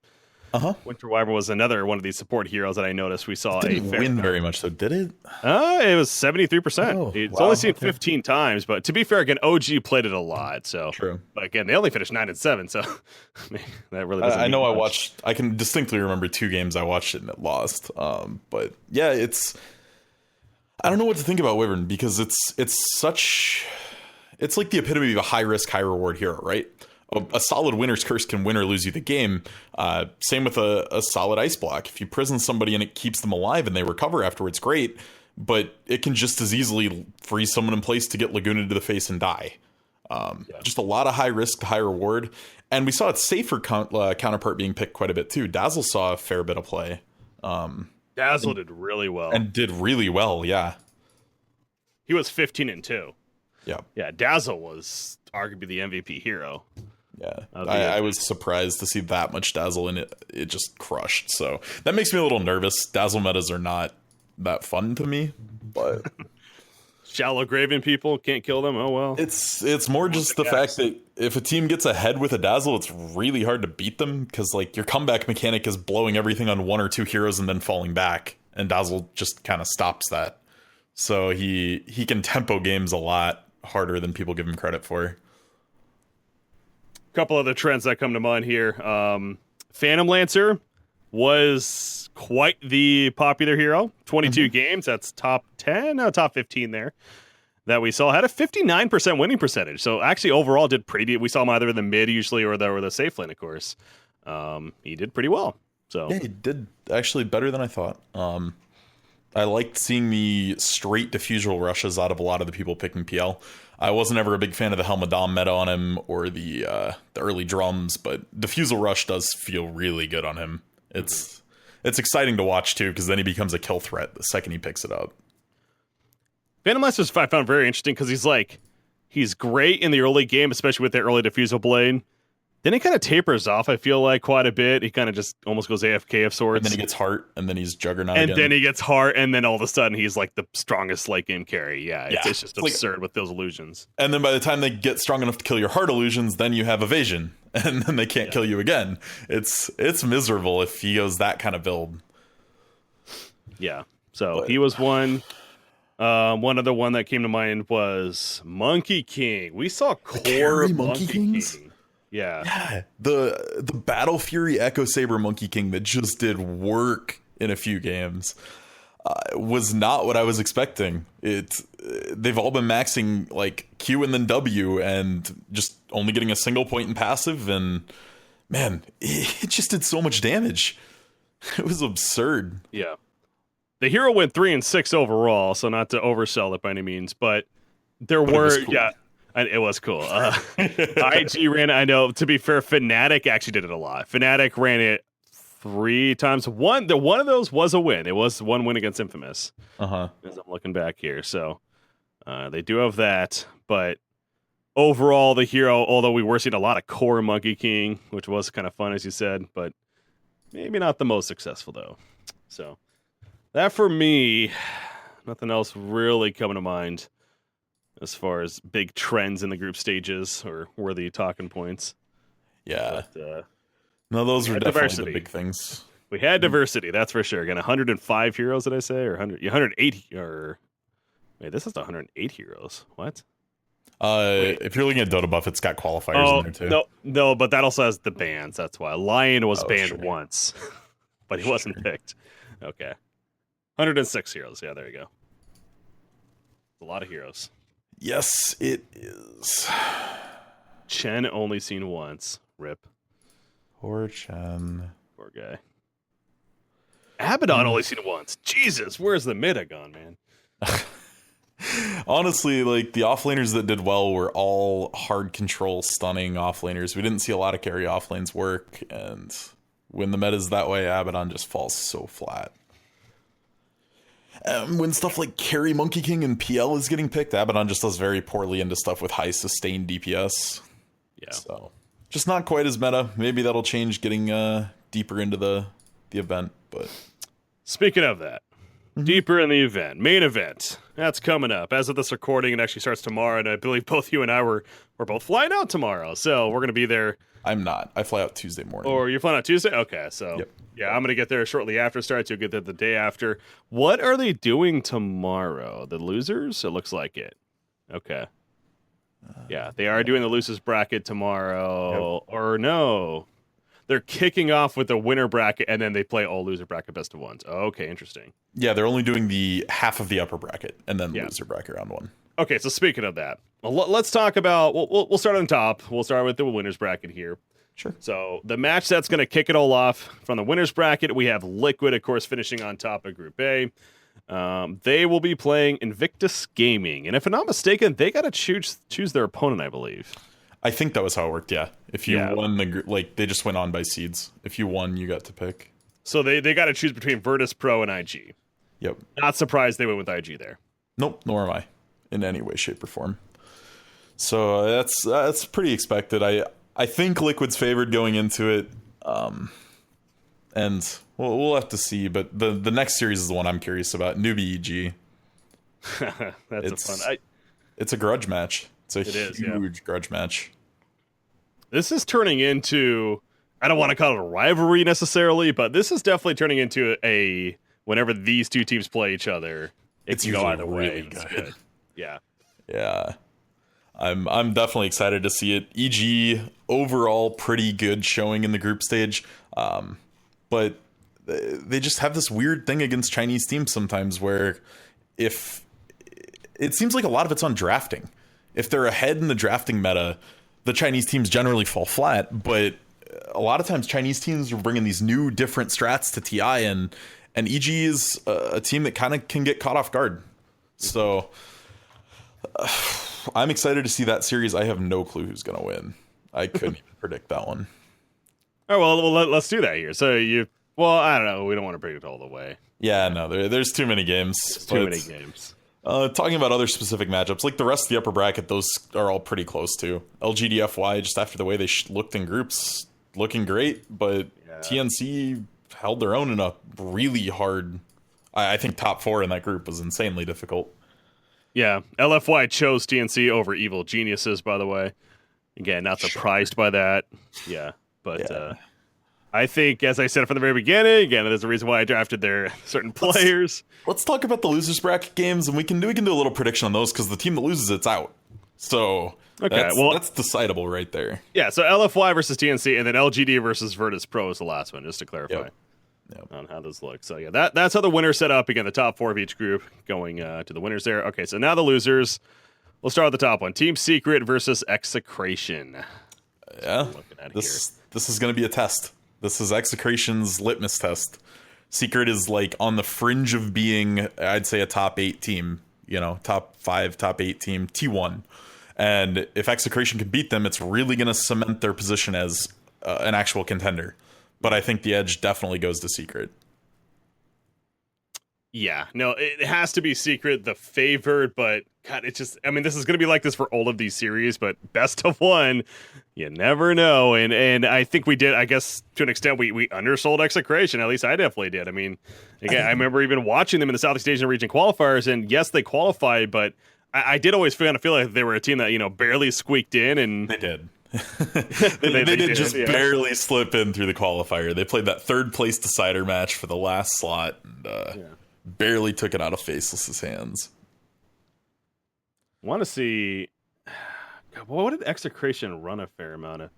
Winter Wyvern was another one of these support heroes that I noticed. We saw Didn't win very much, though, did it? It was 73%. Oh, It's wow, only seen okay. 15 times, but to be fair, again, OG played it a lot. So True. But again, they only finished 9-7, so that really doesn't. I know. mean much. I can distinctly remember 2 games I watched it and it lost. But yeah, I don't know what to think about Wyvern because it's like the epitome of a high risk, high reward hero, right? A solid winner's curse can win or lose you the game. Same with a solid ice block. If you prison somebody and it keeps them alive and they recover afterwards, great. But it can just as easily freeze someone in place to get Laguna to the face and die. Just a lot of high risk, high reward. And we saw its safer counterpart being picked quite a bit too. Dazzle saw a fair bit of play. Dazzle did really well. And did really well, yeah. He was 15-2. Yeah. Yeah, Dazzle was arguably the MVP hero. Yeah, I was surprised to see that much Dazzle in it. It just crushed. So that makes me a little nervous. Dazzle metas are not that fun to me, but Shallow Graven people can't kill them. Oh well. it's more just the fact that if a team gets ahead with a Dazzle, it's really hard to beat them because like your comeback mechanic is blowing everything on 1 or 2 heroes and then falling back, and Dazzle just kind of stops that. So he can tempo games a lot harder than people give him credit for. Couple other trends that come to mind here. Phantom Lancer was quite the popular hero. 22 games. That's top 10, no, top 15 there. That we saw had a 59% winning percentage. So actually, overall, did pretty. We saw him either in the mid usually or the safe lane, of course. He did pretty well. So yeah, he did actually better than I thought. I liked seeing the straight diffusal rushes out of a lot of the people picking PL. I wasn't ever a big fan of the Helmadam meta on him or the early drums, but diffusal rush does feel really good on him. It's exciting to watch too because then he becomes a kill threat the second he picks it up. Phantom Lancer's I found very interesting because he's great in the early game, especially with the early diffusal blade. Then he kind of tapers off, I feel like, quite a bit. He kind of just almost goes AFK of sorts. And then he gets heart, and then he's Juggernaut and again. then he gets heart, and then all of a sudden he's like the strongest late game carry. Yeah, it's just absurd with those illusions. And then by the time they get strong enough to kill your heart illusions, then you have evasion, and then they can't kill you again. It's miserable if he goes that kind of build. Yeah, so he was one. One other one that came to mind was Monkey King. We saw core Monkey Kings. King. Yeah. The Battle Fury Echo Saber Monkey King that just did work in a few games was not what I was expecting. They've all been maxing like Q and then W and just only getting a single point in passive, and man, it just did so much damage. It was absurd. Yeah. The hero went 3-6 overall, so not to oversell it by any means, but there were it was cool. IG ran it. I know, to be fair, Fnatic actually did it a lot. Fnatic ran it 3 times. One of those was a win. It was one win against Infamous. As I'm looking back here. So they do have that. But overall, the hero, although we were seeing a lot of core Monkey King, which was kind of fun, as you said, but maybe not the most successful, though. So that for me, nothing else really coming to mind as far as big trends in the group stages or worthy talking points. Yeah. But, no, those were definitely diversity. the big things. We had diversity, that's for sure. Again, 105 heroes, did I say? Or 108, or... Wait, this is 108 heroes. What? If you're looking at Dota Buff, it's got qualifiers in there too. No, but that also has the bans, that's why. Lion was banned once, but he wasn't picked. Okay. 106 heroes, yeah, there you go. A lot of heroes. Yes, it is. Chen only seen once. Rip. Poor Chen. Poor guy. Abaddon only seen once. Jesus, where's the meta gone, man? Honestly, like the offlaners that did well were all hard control stunning offlaners. We didn't see a lot of carry offlanes work, and when the meta's that way, Abaddon just falls so flat. When stuff like carry Monkey King and PL is getting picked, Abaddon just does very poorly into stuff with high sustained DPS. Yeah. So just not quite as meta. Maybe that'll change getting deeper into the event. But speaking of that, deeper in the event, main event, that's coming up. As of this recording, it actually starts tomorrow, and I believe both you and I we're both flying out tomorrow, so we're going to be there. I'm not. I fly out Tuesday morning. Or you're flying out Tuesday? Okay, so yep. Yeah, I'm going to get there shortly after starts. You'll get there the day after. What are they doing tomorrow? The losers? It looks like it. Okay. Yeah, they are doing the losers bracket tomorrow. Yep. Or no. They're kicking off with the winner bracket, and then they play all loser bracket best of ones. Okay, interesting. Yeah, they're only doing the half of the upper bracket, and then loser bracket round one. Okay, so speaking of that, let's talk about. We'll start on top. We'll start with the winners bracket here. Sure. So the match that's going to kick it all off from the winners bracket, we have Liquid, of course, finishing on top of Group A. They will be playing Invictus Gaming, and if I'm not mistaken, they got to choose their opponent, I believe. I think that was how it worked. Yeah, if you won they just went on by seeds. If you won, you got to pick. So they got to choose between Virtus Pro and IG. Yep. Not surprised they went with IG there. Nope, nor am I, in any way, shape, or form. So that's pretty expected. I think Liquid's favored going into it, and we'll have to see. But the next series is the one I'm curious about. Newbie EG. That's a fun. It's a grudge match. It's a huge grudge match. This is turning into, I don't want to call it a rivalry necessarily, but this is definitely turning into a whenever these two teams play each other, it can go either way. Really good. Yeah. Yeah. I'm definitely excited to see it. EG overall pretty good showing in the group stage, but they just have this weird thing against Chinese teams sometimes where if it seems like a lot of it's on drafting. If they're ahead in the drafting meta, the Chinese teams generally fall flat, but a lot of times Chinese teams are bringing these new different strats to TI, and EG is a team that kind of can get caught off guard. So I'm excited to see that series. I have no clue who's going to win. I couldn't even predict that one. All right, well, let's do that here. So I don't know. We don't want to predict it all the way. Yeah, no, there's too many games. Too many games. Talking about other specific matchups, like the rest of the upper bracket, those are all pretty close too. LGDFY, just after the way they looked in groups, looking great, but TNC held their own in a really hard, I think top 4 in that group was insanely difficult. Yeah, LFY chose TNC over Evil Geniuses, by the way. Again, not surprised by that. Yeah, but I think, as I said from the very beginning, again, there's a reason why I drafted their certain players. Let's talk about the losers bracket games, and we can do a little prediction on those because the team that loses it's out. So that's decidable right there. Yeah, so LFY versus TNC, and then LGD versus Virtus Pro is the last one, just to clarify on how this looks. So yeah, that's how the winners set up. Again, the top 4 of each group going to the winners there. Okay, so now the losers. We'll start with the top one: Team Secret versus Execration. Yeah, this is going to be a test. This is Execration's litmus test. Secret is like on the fringe of being, I'd say, a top 8 team, top 5, top 8 team, T1. And if Execration can beat them, it's really going to cement their position as an actual contender. But I think the edge definitely goes to Secret. Yeah, no, it has to be Secret, the favored, but God, it's just, this is going to be like this for all of these series, but best of one, you never know. And I think we did, I guess, to an extent, we undersold Execration. At least I definitely did. Again, I remember even watching them in the Southeast Asian region qualifiers, and yes, they qualified, but I did always feel like they were a team that, barely squeaked in, and they did. they did just barely slip in through the qualifier. They played that third place decider match for the last slot, and barely took it out of Faceless's hands. Want to see what did Execration run a fair amount of?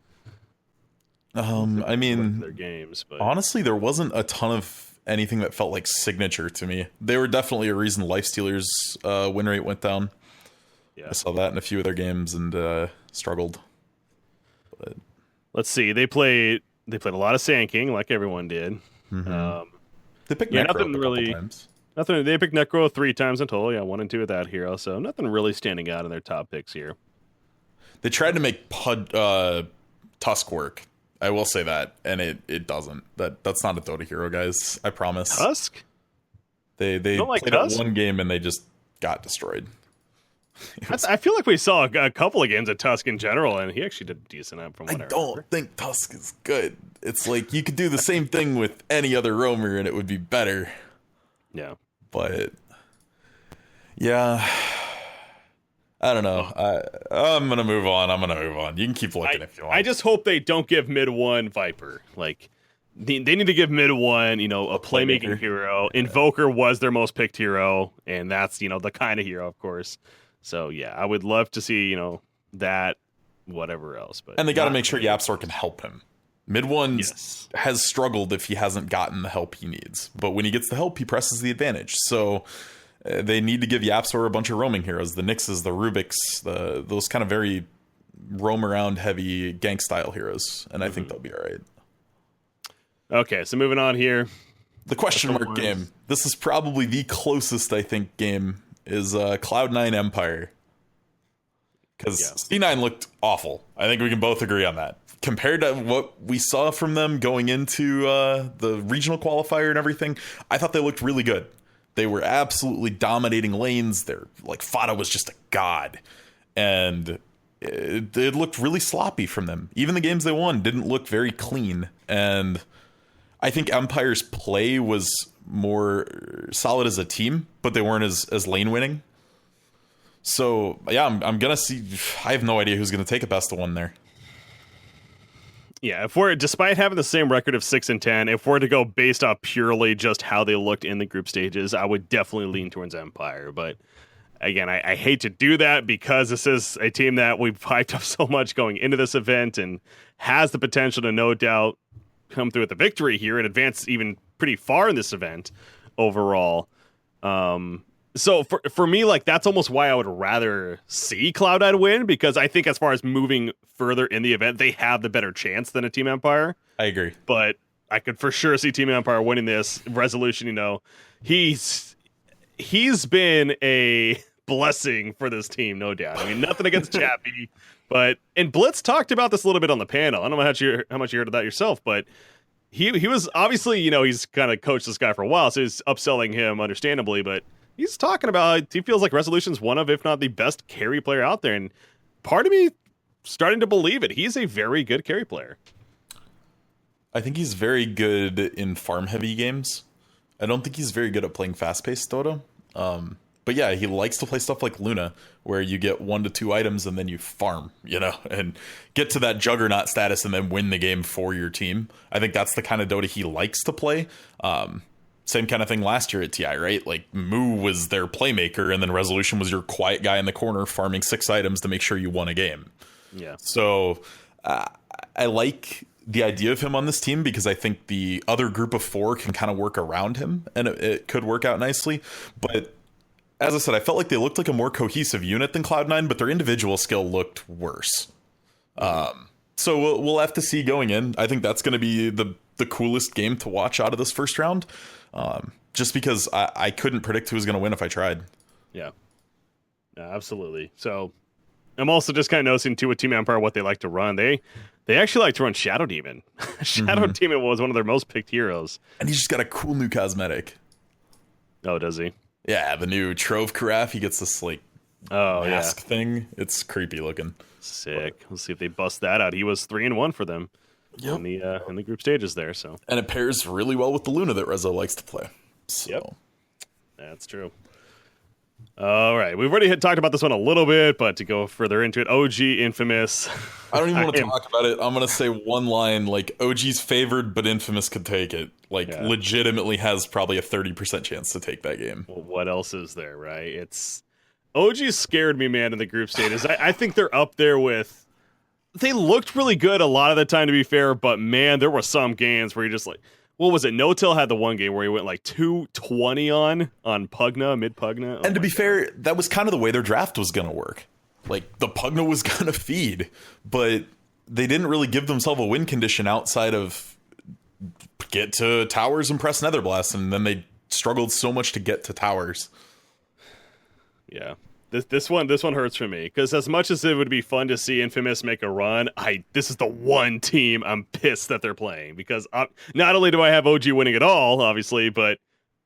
Their games, but honestly, there wasn't a ton of anything that felt like signature to me. They were definitely a reason Lifestealers' win rate went down. Yeah, I saw that in a few of their games and struggled. let's see. They played a lot of Sand King, like everyone did. They picked Necro nothing a really. couple times. Nothing. They picked Necro 3 times in total. Yeah, 1 and 2 with that hero. So nothing really standing out in their top picks here. They tried to make Tusk work. I will say that, and it doesn't. That's not a Dota hero, guys. I promise. Tusk? They don't like played Tusk? one game and they just got destroyed. I feel like we saw a couple of games at Tusk in general, and he actually did decent up from what I don't remember. think Tusk is good. It's like you could do the same thing with any other roamer and it would be better. Yeah. But yeah, I don't know. I'm gonna move on. You can keep looking if you want. I just hope they don't give mid 1 Viper. Like they need to give mid 1, a playmaking hero. Yeah. Invoker was their most picked hero, and that's the kind of hero, of course. So yeah, I would love to see that, whatever else. But and they got to make sure YapzOr can help him. Mid 1 yes. has struggled if he hasn't gotten the help he needs, but when he gets the help, he presses the advantage. So they need to give YapzOr a bunch of roaming heroes, the Nyxes, the Rubiks, those kind of very roam around heavy gank style heroes, and I think they'll be all right. Okay, so moving on here, the question mark game. This is probably the closest I think game is Cloud9 Empire, because C9 looked awful. I think we can both agree on that. Compared to what we saw from them going into the regional qualifier and everything, I thought they looked really good. They were absolutely dominating lanes. Fada was just a god. And it looked really sloppy from them. Even the games they won didn't look very clean. And I think Empire's play was more solid as a team, but they weren't as lane winning. So, yeah, I'm going to see. I have no idea who's going to take a best of 1 there. Yeah, despite having the same record of 6-10, if we're to go based off purely just how they looked in the group stages, I would definitely lean towards Empire. But again, I hate to do that because this is a team that we've hyped up so much going into this event and has the potential to no doubt come through with a victory here and advance even pretty far in this event overall. So for me, that's almost why I would rather see Cloud9 win, because I think as far as moving further in the event, they have the better chance than a Team Empire. I agree. But I could for sure see Team Empire winning this. Resolution, he's been a blessing for this team, no doubt. I mean, nothing against Chappie, and Blitz talked about this a little bit on the panel. I don't know how much you heard of that yourself, but he was obviously, he's kind of coached this guy for a while, so he's upselling him understandably, but he's talking about he feels like Resolution's one of, if not the best carry player out there. And part of me starting to believe it. He's a very good carry player. I think he's very good in farm-heavy games. I don't think he's very good at playing fast-paced Dota. But yeah, he likes to play stuff like Luna, where you get 1 to 2 items and then you farm, and get to that juggernaut status and then win the game for your team. I think that's the kind of Dota he likes to play. Same kind of thing last year at TI, right? Like, Moo was their playmaker, and then Resolution was your quiet guy in the corner farming 6 items to make sure you won a game. Yeah. So I like the idea of him on this team, because I think the other group of 4 can kind of work around him, and it could work out nicely. But as I said, I felt like they looked like a more cohesive unit than Cloud9, but their individual skill looked worse. So we'll have to see going in. I think that's going to be the coolest game to watch out of this first round. Just because I couldn't predict who was going to win if I tried. Yeah, absolutely. So I'm also just kind of noticing too with Team Empire what they like to run. They actually like to run Shadow Demon. Shadow Demon was one of their most picked heroes, and he's just got a cool new cosmetic. Oh, does he? Yeah, the new Trove Carafe. He gets this mask thing. It's creepy looking. Sick. Let's see if they bust that out. He was 3-1 for them. Yep. In the group stages there, so. And it pairs really well with the Luna that Rezo likes to play. So. Yep, that's true. All right, we've already talked about this one a little bit, but to go further into it, OG Infamous. I don't even want to talk about it. I'm going to say one line, OG's favored, but Infamous could take it. Legitimately has probably a 30% chance to take that game. Well, what else is there, right? OG scared me, man, in the group stages. I think they're up there with. They looked really good a lot of the time, to be fair, but man, there were some games where you're just what was it? No-Till had the one game where he went 220 on Pugna, mid-Pugna. And to be fair, that was kind of the way their draft was going to work. The Pugna was going to feed, but they didn't really give themselves a win condition outside of get to towers and press Nether Blast, and then they struggled so much to get to towers. Yeah. This one hurts for me, because as much as it would be fun to see Infamous make a run, this is the one team I'm pissed that they're playing, because not only do I have OG winning it all, obviously, but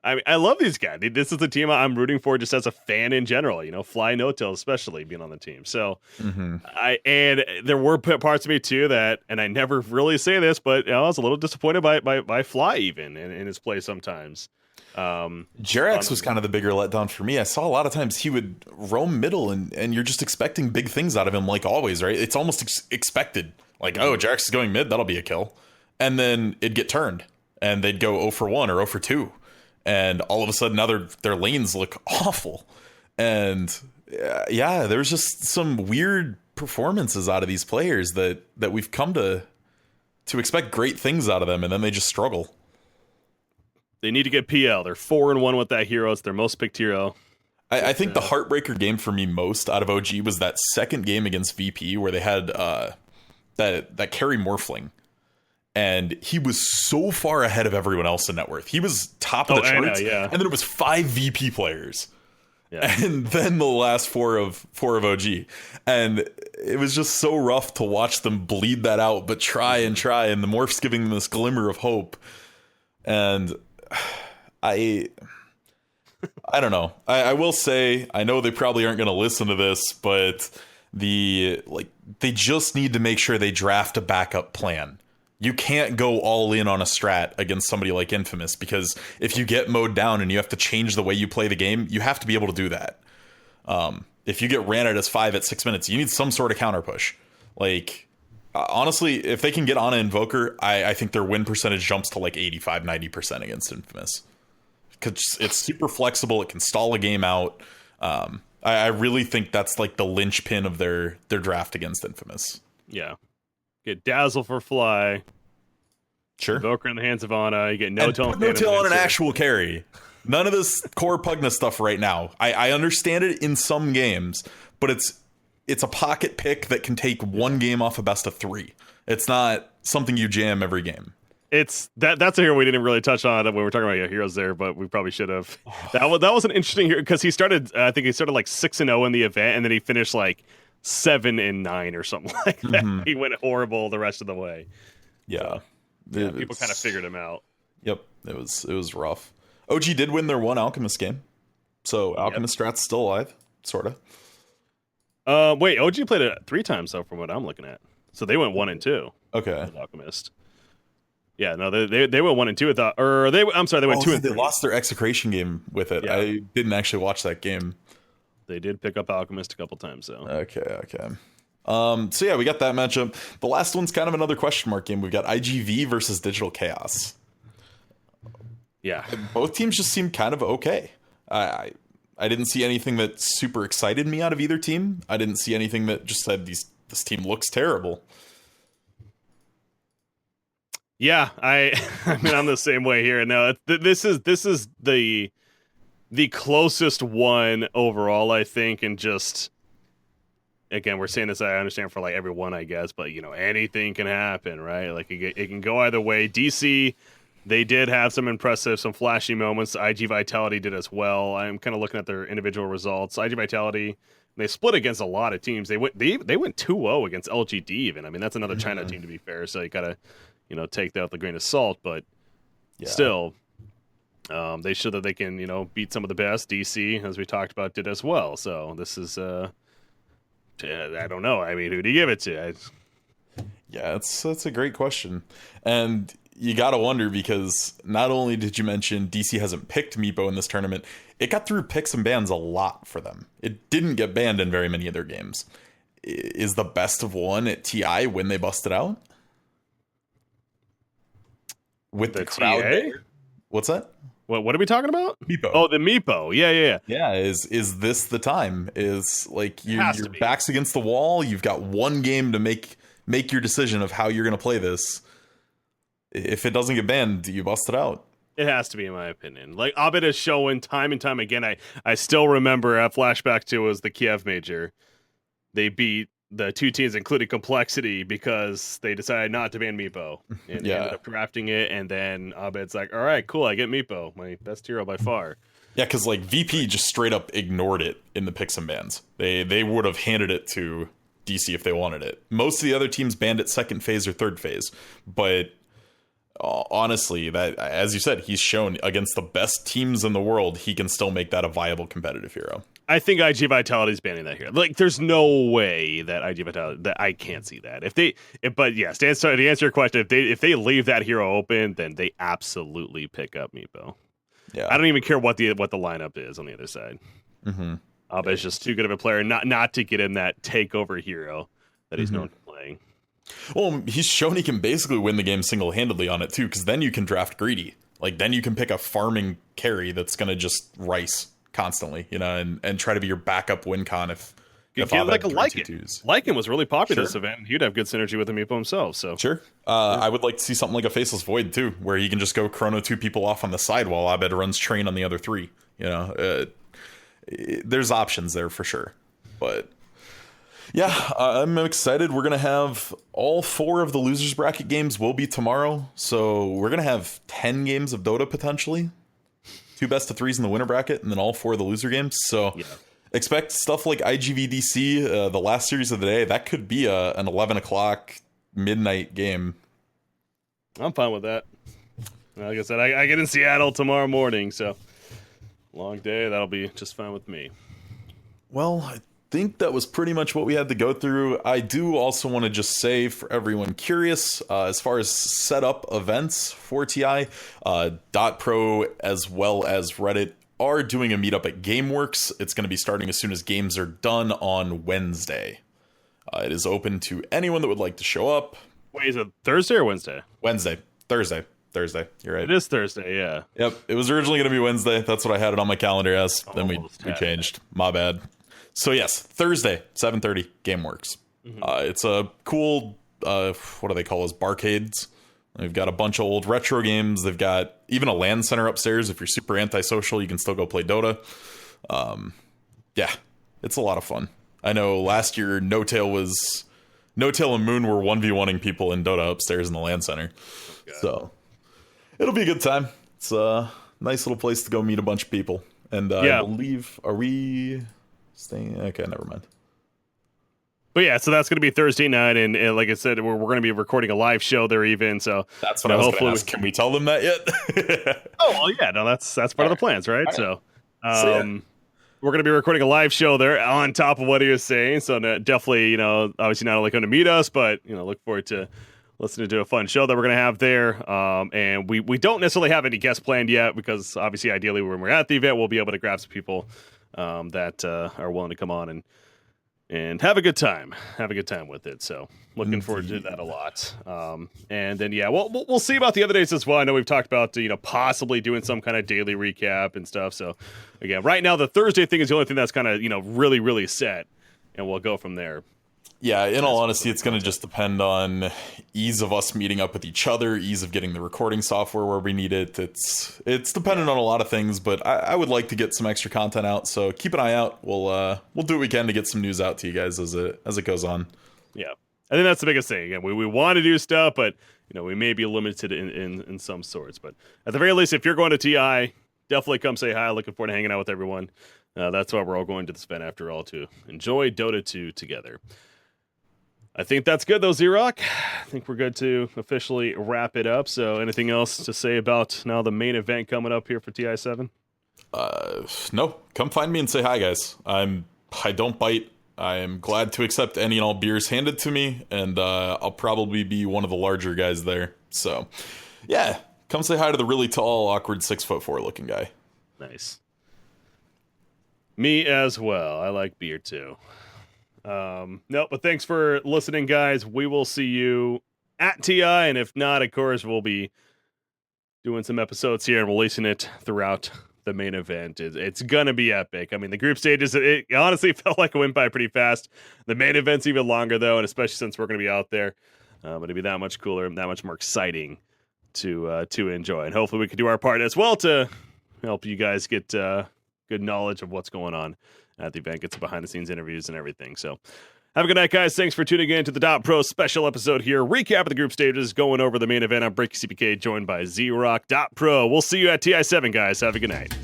I love these guys. This is the team I'm rooting for just as a fan in general, Fly No-Tail especially being on the team. So and there were parts of me too that, and I never really say this, but I was a little disappointed by Fly even in his play sometimes. Jerax was kind of the bigger letdown for me. I saw a lot of times he would roam middle, and you're just expecting big things out of him, like always, right? It's almost expected. Like, oh, Jerax is going mid, that'll be a kill. And then it'd get turned, and they'd go 0 for 1 or 0 for 2. And all of a sudden, now their lanes look awful. And yeah, there's just some weird performances out of these players that we've come to expect great things out of them, and then they just struggle. They need to get PL. They're 4-1 with that hero. It's their most picked hero. I think the heartbreaker game for me most out of OG was that second game against VP where they had that carry Morphling. And he was so far ahead of everyone else in net worth. He was top of the charts. And then it was 5 VP players. Yeah. And then the last four of OG. And it was just so rough to watch them bleed that out, but try. And the Morph's giving them this glimmer of hope. And I don't know. I will say, I know they probably aren't going to listen to this, but they just need to make sure they draft a backup plan. You can't go all in on a strat against somebody like Infamous, because if you get mowed down and you have to change the way you play the game, you have to be able to do that. If you get ran at as 5 at 6 minutes, you need some sort of counter push. Honestly, if they can get on an Invoker, I think their win percentage jumps to 85-90% against Infamous. Because it's super flexible. It can stall a game out. I really think that's the linchpin of their draft against Infamous. Yeah. Get Dazzle for Fly. Sure. Invoker in the hands of Ana. You get No-Tail on an actual carry. None of this core Pugna stuff right now. I understand it in some games, but it's a pocket pick that can take one game off a best of 3. It's not something you jam every game. That's a hero we didn't really touch on when we were talking about heroes there, but we probably should have. That was an interesting hero, because he started 6-0 in the event, and then he finished 7-9 or something like that. Mm-hmm. He went horrible the rest of the way. Yeah, so, people kind of figured him out. Yep, it was rough. OG did win their one Alchemist game, so Alchemist strat's still alive, sort of. Wait, OG played it 3 times though, from what I'm looking at. So they went 1-2. Okay, with Alchemist. Yeah, no, they went 1-2 with that, or they went 2-3. They lost their Execration game with it. Yeah. I didn't actually watch that game. They did pick up Alchemist a couple times, though. Okay. So yeah, we got that matchup. The last one's kind of another question mark game. We've got IGV versus Digital Chaos. Yeah. Both teams just seemed kind of okay. I didn't see anything that super excited me out of either team. I didn't see anything that just said this team looks terrible. Yeah, I'm the same way here. No, this is the closest one overall, I think, and just, again, we're saying this, I understand, for everyone, I guess, but anything can happen, right? It can go either way. DC, they did have some impressive, some flashy moments. IG Vitality did as well. I'm kind of looking at their individual results. IG Vitality, they split against a lot of teams. They went 2-0 against LGD even. I mean, that's another China team, to be fair, so you gotta take that with a grain of salt, but still, they show that they can, beat some of the best. DC, as we talked about, did as well. So this is, I don't know. I mean, who do you give it to? Yeah, that's a great question. And you got to wonder, because not only did you mention DC hasn't picked Meepo in this tournament, it got through picks and bans a lot for them. It didn't get banned in very many of their games. Is the best of 1 at TI when they busted out? With the crowd there? What's that? What are we talking about? Meepo. Oh, the Meepo. Yeah. Yeah, is this the time? Is your back's against the wall, you've got one game to make your decision of how you're going to play this. If it doesn't get banned, you bust it out. It has to be, in my opinion. Abed is showing time and time again. I still remember a flashback to was the Kiev Major. They beat the two teams included Complexity because they decided not to ban Meepo and they ended up drafting it. And then Abed's like, all right, cool, I get Meepo, my best hero by far. Yeah, because like VP just straight up ignored it in the picks and bans. They would have handed it to DC if they wanted it. Most of the other teams banned it second phase or third phase, but honestly, that, as you said, he's shown against the best teams in the world he can still make that a viable competitive hero. I think IG Vitality's banning that here. Like, there's no way that IG Vitality, that I can't see that. But yes, to answer your question, if they leave that hero open, then they absolutely pick up Meepo. Yeah, I don't even care what the lineup is on the other side. Mm-hmm. Abed's just too good of a player not to get him that takeover hero that he's known for playing. Well, he's shown he can basically win the game single-handedly on it too, because then you can draft greedy. Like, then you can pick a farming carry that's gonna just rice constantly, and try to be your backup win con if like a Lycan was really popular this event. He'd have good synergy with the Meepo himself. So sure, I would like to see something like a Faceless Void too, where he can just go chrono 2 people off on the side while Abed runs train on the other 3. There's options there for sure, but yeah, I'm excited. We're gonna have all 4 of the losers bracket games will be tomorrow, so we're gonna have 10 games of Dota potentially. 2 best of 3s in the winner bracket, and then all 4 of the loser games. So expect stuff like IGVDC, the last series of the day. That could be an 11 o'clock midnight game. I'm fine with that. Like I said, I get in Seattle tomorrow morning, so long day. That'll be just fine with me. Well, I think that was pretty much what we had to go through. I do also want to just say, for everyone curious, as far as setup events for TI, DotPro as well as Reddit are doing a meetup at GameWorks. It's going to be starting as soon as games are done on Wednesday. It is open to anyone that would like to show up. Wait, is it Thursday or Wednesday? Thursday. You're right. It is Thursday, yeah. Yep. It was originally going to be Wednesday. That's what I had it on my calendar as. Then we changed. My bad. So yes, Thursday, 7:30, GameWorks. It's a cool, what do they call those, barcades? They've got a bunch of old retro games. They've got even a LAN center upstairs. If you're super antisocial, you can still go play Dota. Yeah, it's a lot of fun. I know last year No Tail and Moon were 1v1ing people in Dota upstairs in the LAN center. So it'll be a good time. It's a nice little place to go meet a bunch of people. And I believe, are we staying? Okay, never mind. But yeah, so that's going to be Thursday night, and like I said, we're going to be recording a live show there even. So that's what I was going to ask. Can we tell them that yet? Oh well, yeah, no, that's part of the plans, right? So, we're going to be recording a live show there on top of what he was saying. So definitely, obviously not only come to meet us, but look forward to listening to a fun show that we're going to have there. And we don't necessarily have any guests planned yet because obviously, ideally, when we're at the event, we'll be able to grab some people that are willing to come on and have a good time with it. So looking forward to that a lot. And then, we'll see about the other days as well. I know we've talked about, possibly doing some kind of daily recap and stuff. So again, right now, the Thursday thing is the only thing that's kind of, really, really set, and we'll go from there. Yeah, in all honesty, it's going to just depend on ease of us meeting up with each other, ease of getting the recording software where we need it. It's dependent on a lot of things, but I would like to get some extra content out. So keep an eye out. We'll do what we can to get some news out to you guys as it goes on. Yeah, I think that's the biggest thing. Again, we want to do stuff, but we may be limited in some sorts. But at the very least, if you're going to TI, definitely come say hi. Looking forward to hanging out with everyone. That's why we're all going to this event after all, to enjoy Dota 2 together. I think that's good, though, Z-Rock. I think we're good to officially wrap it up. So anything else to say about now the main event coming up here for TI7? No. Come find me and say hi, guys. I don't bite. I am glad to accept any and all beers handed to me, and I'll probably be one of the larger guys there. So, yeah, come say hi to the really tall, awkward 6'4" looking guy. Nice. Me as well. I like beer, too. But thanks for listening, guys. We will see you at TI, and if not, of course, we'll be doing some episodes here and releasing it throughout the main event. It's gonna be epic. I mean, the group stages, it honestly felt like it went by pretty fast. The main event's even longer, though, and especially since we're gonna be out there, but it'll be that much cooler and that much more exciting to enjoy. And hopefully we can do our part as well to help you guys get good knowledge of what's going on at the event, get some behind-the-scenes interviews and everything. So, Have a good night, guys. Thanks for tuning in to the DotPro special episode here. Recap of the group stages, going over the main event. I'm BreakyCPK, joined by Z-Rock. DotPro. We'll see you at TI7, guys. Have a good night.